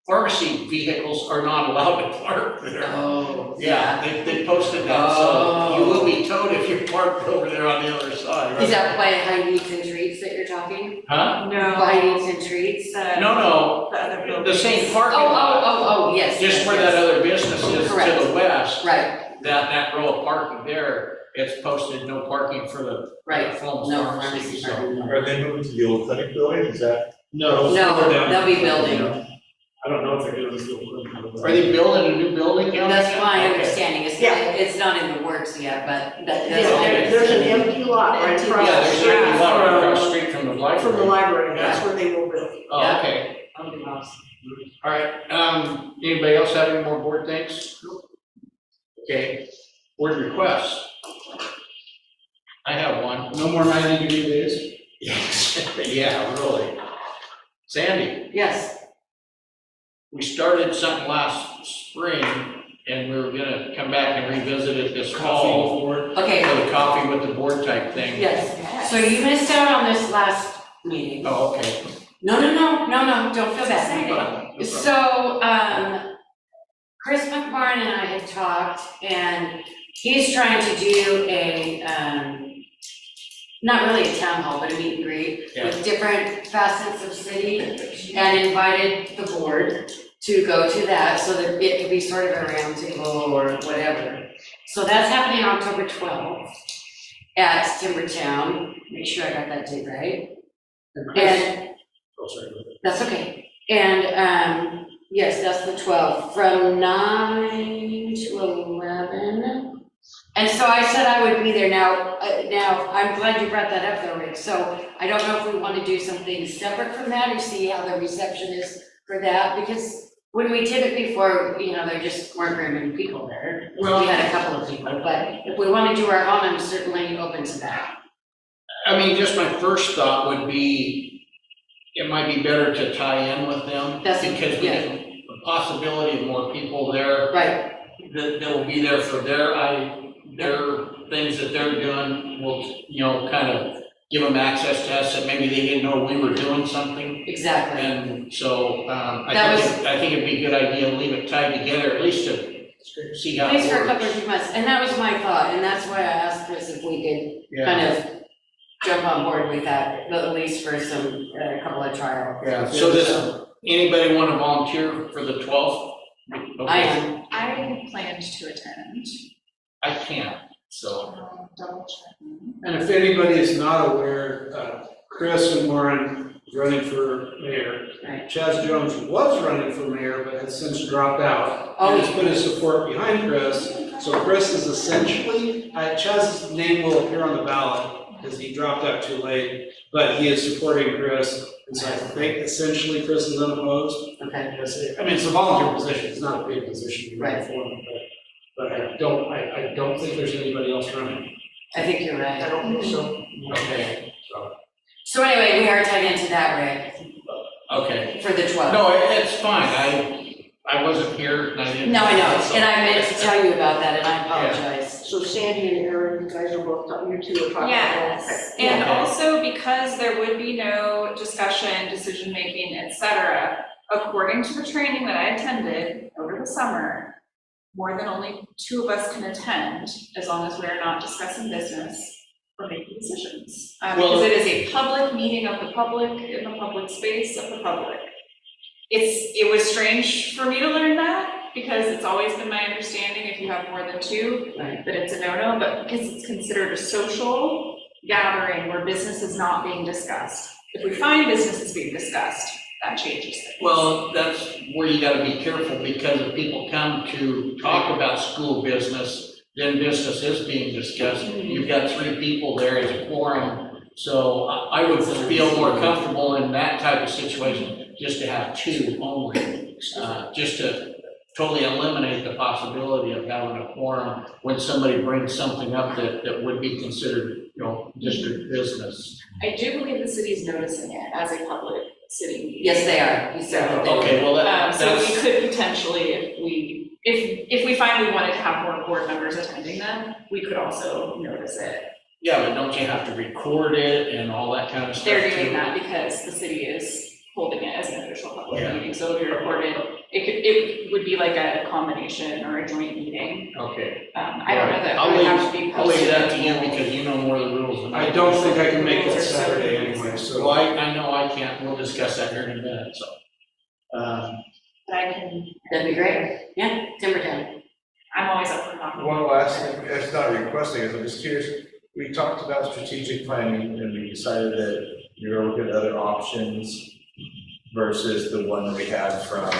pharmacy vehicles are not allowed to park there. Oh. Yeah, they posted that, so Oh. you will be towed if you're parked over there on the other side. Is that by High Needs and Treats that you're talking? Huh? High Needs and Treats? No, the other no, building. the same Oh, parking lot, oh, yes. just yes, where yes. that other business is to Correct. the west. Right, That row of parking there, it's posted no parking for the right. Phones No Pharmacy, pharmacy so. parking. Are they moving to the old clinic building, is that? No. No, they'll be building. I don't know if they're doing this real quick. Are they building a new building down there? That's my Okay. understanding. It's not in the works yet, but that's. There's an empty lot right across Yeah, the there's street a lot across the from, street from the from library. the library, that's where they will build. Oh, Yeah. okay, That'll be awesome. all right, anybody else have any more board things? Okay, board requests. I have one. No more 90-degree days? Yes, yeah, really. Sandy, Yes, we started something last spring, and we were gonna come back and revisit it this fall. okay, For the coffee with the board type thing. yes. So you missed out on this last meeting. Oh, okay. No, don't feel bad. So, Chris McMartin and I had talked, and he's trying to do not really a town hall, but a meet and greet with different facets of city, and invited the board to go to that, so that it could be sort of a round table or whatever. So that's happening October 12th at Timbertown. Make sure I got that date right. And Oh, sorry. that's okay. And, yes, that's the 12th, from 9 to 11. And so I said I would be there. Now, I'm glad you brought that up though, Rick. So I don't know if we want to do something separate from that or see how the reception is for that, because When we did it before, there just weren't very many people there. Well- We had a couple of people, but if we want to do our own, I'm certainly open to that. I mean, just my first thought would be, it might be better to tie in with them. That's- Because we yeah. have the possibility of more people there Right, that will be there for their things that they're doing. Will, kind of give them access to us that maybe they didn't know we were doing something. exactly. And so, That I think it'd be a good idea to leave it tied together, at least to see how At it least for a couple works. of 3 months, and that was my thought, and that's why I asked Chris if we could kind of jump on board with that, but at least for a couple of trials. Yeah, so does anybody want to volunteer for the 12th? I am. I planned to attend. I can't, so. Double check. And if anybody is not aware, Chris and Warren is running for mayor. Right. Chaz Jones was running for mayor, but has since dropped out. Oh. And has put his support behind Chris. So Chris is essentially, Chaz's name will appear on the ballot because he dropped out too late, but he is supporting Chris. And so I think essentially Chris is unopposed. Okay. I mean, it's a volunteer position, it's not a paid position. Right. But I don't think there's anybody else running. I think you're I right. don't think so. Okay, So anyway, we are tied into that, Rick, okay. for the 12th. No, it's fine, I wasn't here and I didn't. No, I know, so- and I meant to tell you about that, and I apologize. So Sandy and Aaron, you guys are both, you two are talking about. Yes, Okay. and Okay. also because there would be no discussion, decision-making, et cetera, according to the training that I attended over the summer, more than only 2 of us can attend, as long as we're not discussing business or making decisions. Because it is a public meeting of the public, in the public space of the public. It was strange for me to learn that, because it's always been my understanding if you have more than 2, Right. that it's a no-no, but because it's considered a social gathering where business is not being discussed. If we find business is being discussed, that changes things. Well, that's where you gotta be careful, because if people come to talk about school business, then business is being discussed. You've got 3 people there as a quorum, so I would feel more comfortable in that type of situation, just to have 2 only. Just to totally eliminate the possibility of having a quorum when somebody brings something up that would be considered, district business. I do believe the city's noticing it as a public city meeting. Yes, they are. You said that they were. Okay, well, So we that's, could potentially, if we find we wanted to have more board members attending them, we could also notice it. yeah, but don't you have to record it and all that kind of stuff too? They're doing that because the city is holding it as an official public Yeah. meeting, so it'll be recorded. It would be like a combination or a joint meeting. Okay. I don't know that I'll it would leave- have to be I'll leave posted. that to you because you know more of the rules than I I do. don't think I can make it Saturday anyway, so. Well, I know I can't, we'll discuss that here in a minute, so. But I can, That'd be great. Yeah, Timbertown. I'm always up for coffee. One last thing, it's not requesting it, I'm just curious, we talked about strategic planning and we decided that you're gonna look at other options versus the one that we had from.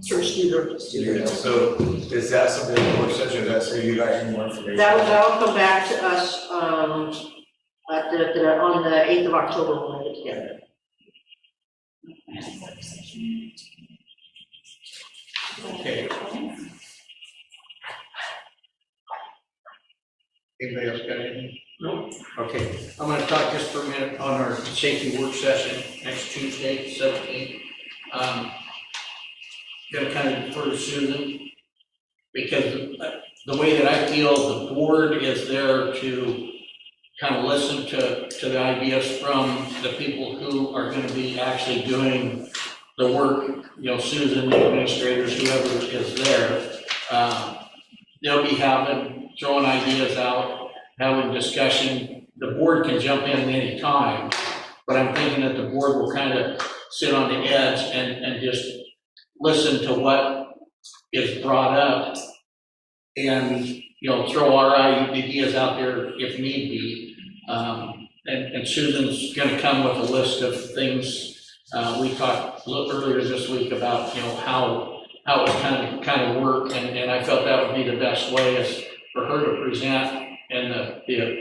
From Studer. Yeah, so is that something that the work session, is that so you got any more information? That'll come back to us, on the 8th of October when we get together. Okay. Anybody else got anything? No? Okay, I'm gonna talk just for a minute on our safety work session next Tuesday, 17th. Gonna kind of defer to Susan, because the way that I feel the board is there to kind of listen to the ideas from the people who are gonna be actually doing the work, Susan, the administrators, whoever is there. They'll be throwing ideas out, having discussion. The board can jump in any time, but I'm thinking that the board will kind of sit on the edge and just listen to what is brought up and, throw our ideas out there if need be. And Susan's gonna come with a list of things. We talked a little earlier this week about, how it was kind of work, and I felt that would be the best way is for her to present and the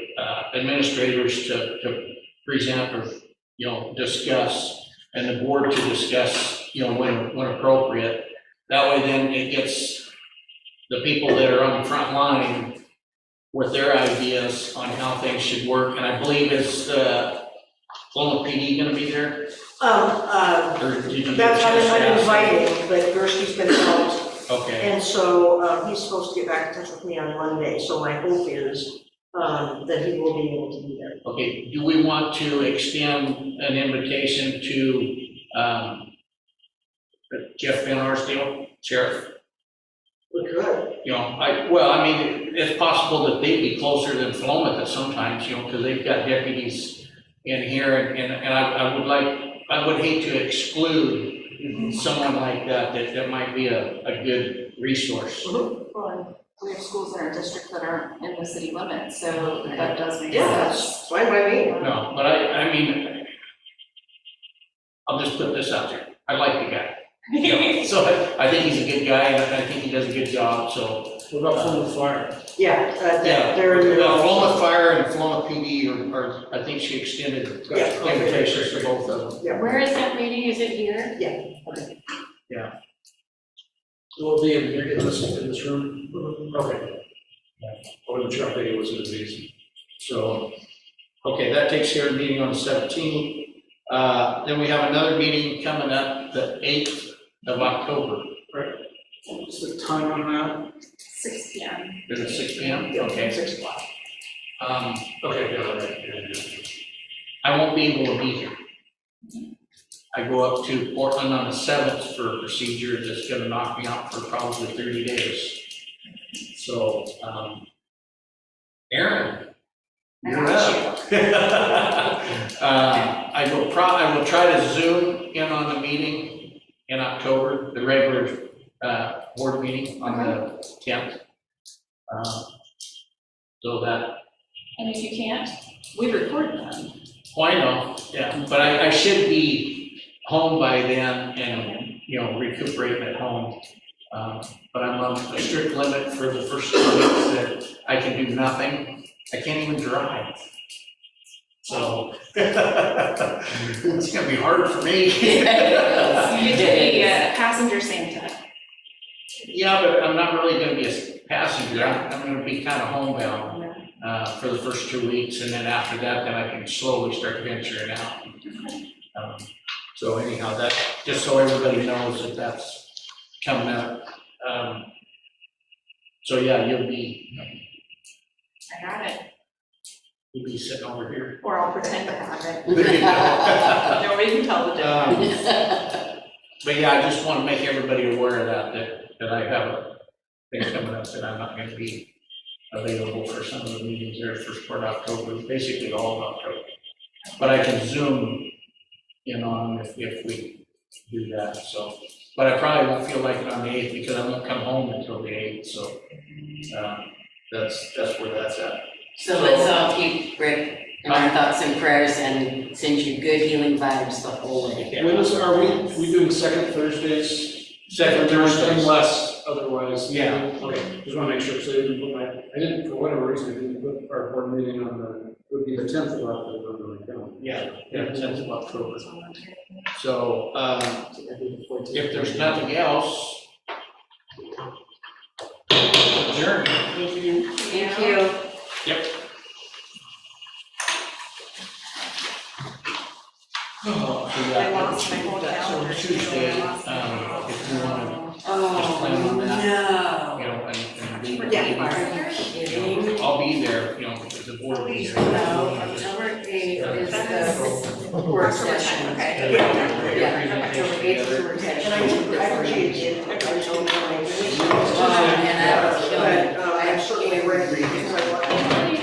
administrators to present or, discuss, and the board to discuss, when appropriate. That way then it gets the people that are on the front line with their ideas on how things should work. And I believe is Loma PD gonna be there? Or did you get a That's, chance to I'm ask? inviting, but Gursky's been out, Okay, and so, he's supposed to get back in touch with me on Monday, so my hope is, that he will be able to be there. okay. Do we want to extend an invitation to Jeff Van Arsdale, Sheriff? We could. You know, it's possible that they'd be closer than Philomath sometimes, you know, because they've got deputies in here, and I would hate to exclude someone like that might be a good resource. Well, we have schools in our district that aren't in the city limits, so that does make Yeah, sense. that's fine by me. No, but I mean, I'll just put this out there. I like the guy. You know, so I think he's a good guy, and I think he does a good job, so. What about Plymouth Fire? Yeah, Yeah, they're in the. Philomath Fire and Philomath PD are, I think she extended Yeah. invitations to both of them. Yeah. Where is that meeting? Is it here? Will it be in here, in this room? Okay. I wasn't sure how big it was gonna be. So, okay, that takes care of the meeting on the 17th. Then we have another meeting coming up the 8th of October. What's the time on that? 6 p.m. Is it 6 p.m.? Okay. 6 o'clock. Okay, yeah, all right, yeah. I won't be able to be here. I go up to Portland on the 7th for a procedure that's gonna knock me out for probably 30 days. So, Aaron, you're up. I will try to Zoom in on the meeting in October, the regular board meeting on the 10th. So that, And if you can't, we record them. well, I know, yeah, but I should be home by then and, you know, recuperating at home. But I'm on a strict limit for the first 2 weeks that I can do nothing. I can't even drive. So it's gonna be hard for me. You get to be a passenger Santa. Yeah, but I'm not really gonna be a passenger. I'm gonna be kind of homebound for the first 2 weeks, and then after that, then I can slowly start venturing out. So anyhow, that, just so everybody knows that that's coming up. So yeah, you'll be I got it. sitting over here. Or I'll pretend to have it. There you go. Nobody can tell the difference. But yeah, I just want to make everybody aware of that I have a thing coming up that I'm not going to be available for some of the meetings there first part of October, basically all of October. But I can Zoom in on if we do that, so. But I probably won't feel like it on the 8th because I won't come home until the 8th, so that's where that's at. So let's all keep Rick in our thoughts and prayers and send you good healing vibes the whole way. Yeah. When are we doing second Thursdays? Second Thursdays. Unless otherwise. Yeah. Okay, just wanna make sure, so I didn't, for whatever reason, I didn't put our board meeting on it would be the 10th of October on the calendar. Yeah, 10th of October. So, if there's nothing else, adjourn. Thank you. Yep. Oh, so I lost my whole that's on calendar. Tuesday, if you wanna, just plan on that, Oh, you know, and be. Are you kidding? I'll be there, you know, because the board will be there. No, October 8th is the work session. Okay. Yeah, October 8th is the work session. And I appreciate it, I appreciate it. And I was feeling, But, I'm certainly ready, because I want.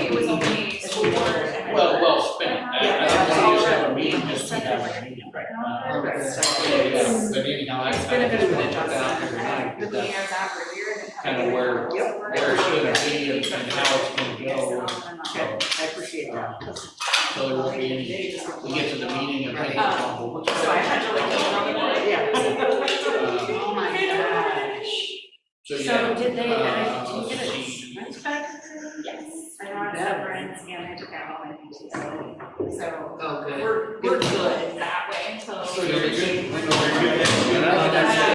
It was only school board and. Well spent. I don't want to just have a meeting, just to have a meeting. Yeah, but anyhow, It's been a bit of an put out adjustment, tonight, the that meeting is after a year and. kind of where it's gonna be and how it's gonna go. Okay, I appreciate that. So there won't be any, we get to the meeting and think, oh, well, what's So I had to like go on the board. Yeah. oh my gosh. So So yeah. did they, did you get a See. severance back? Yes, I got severance and I took out my PTO, so Oh, good. we're good that way until. So you're good.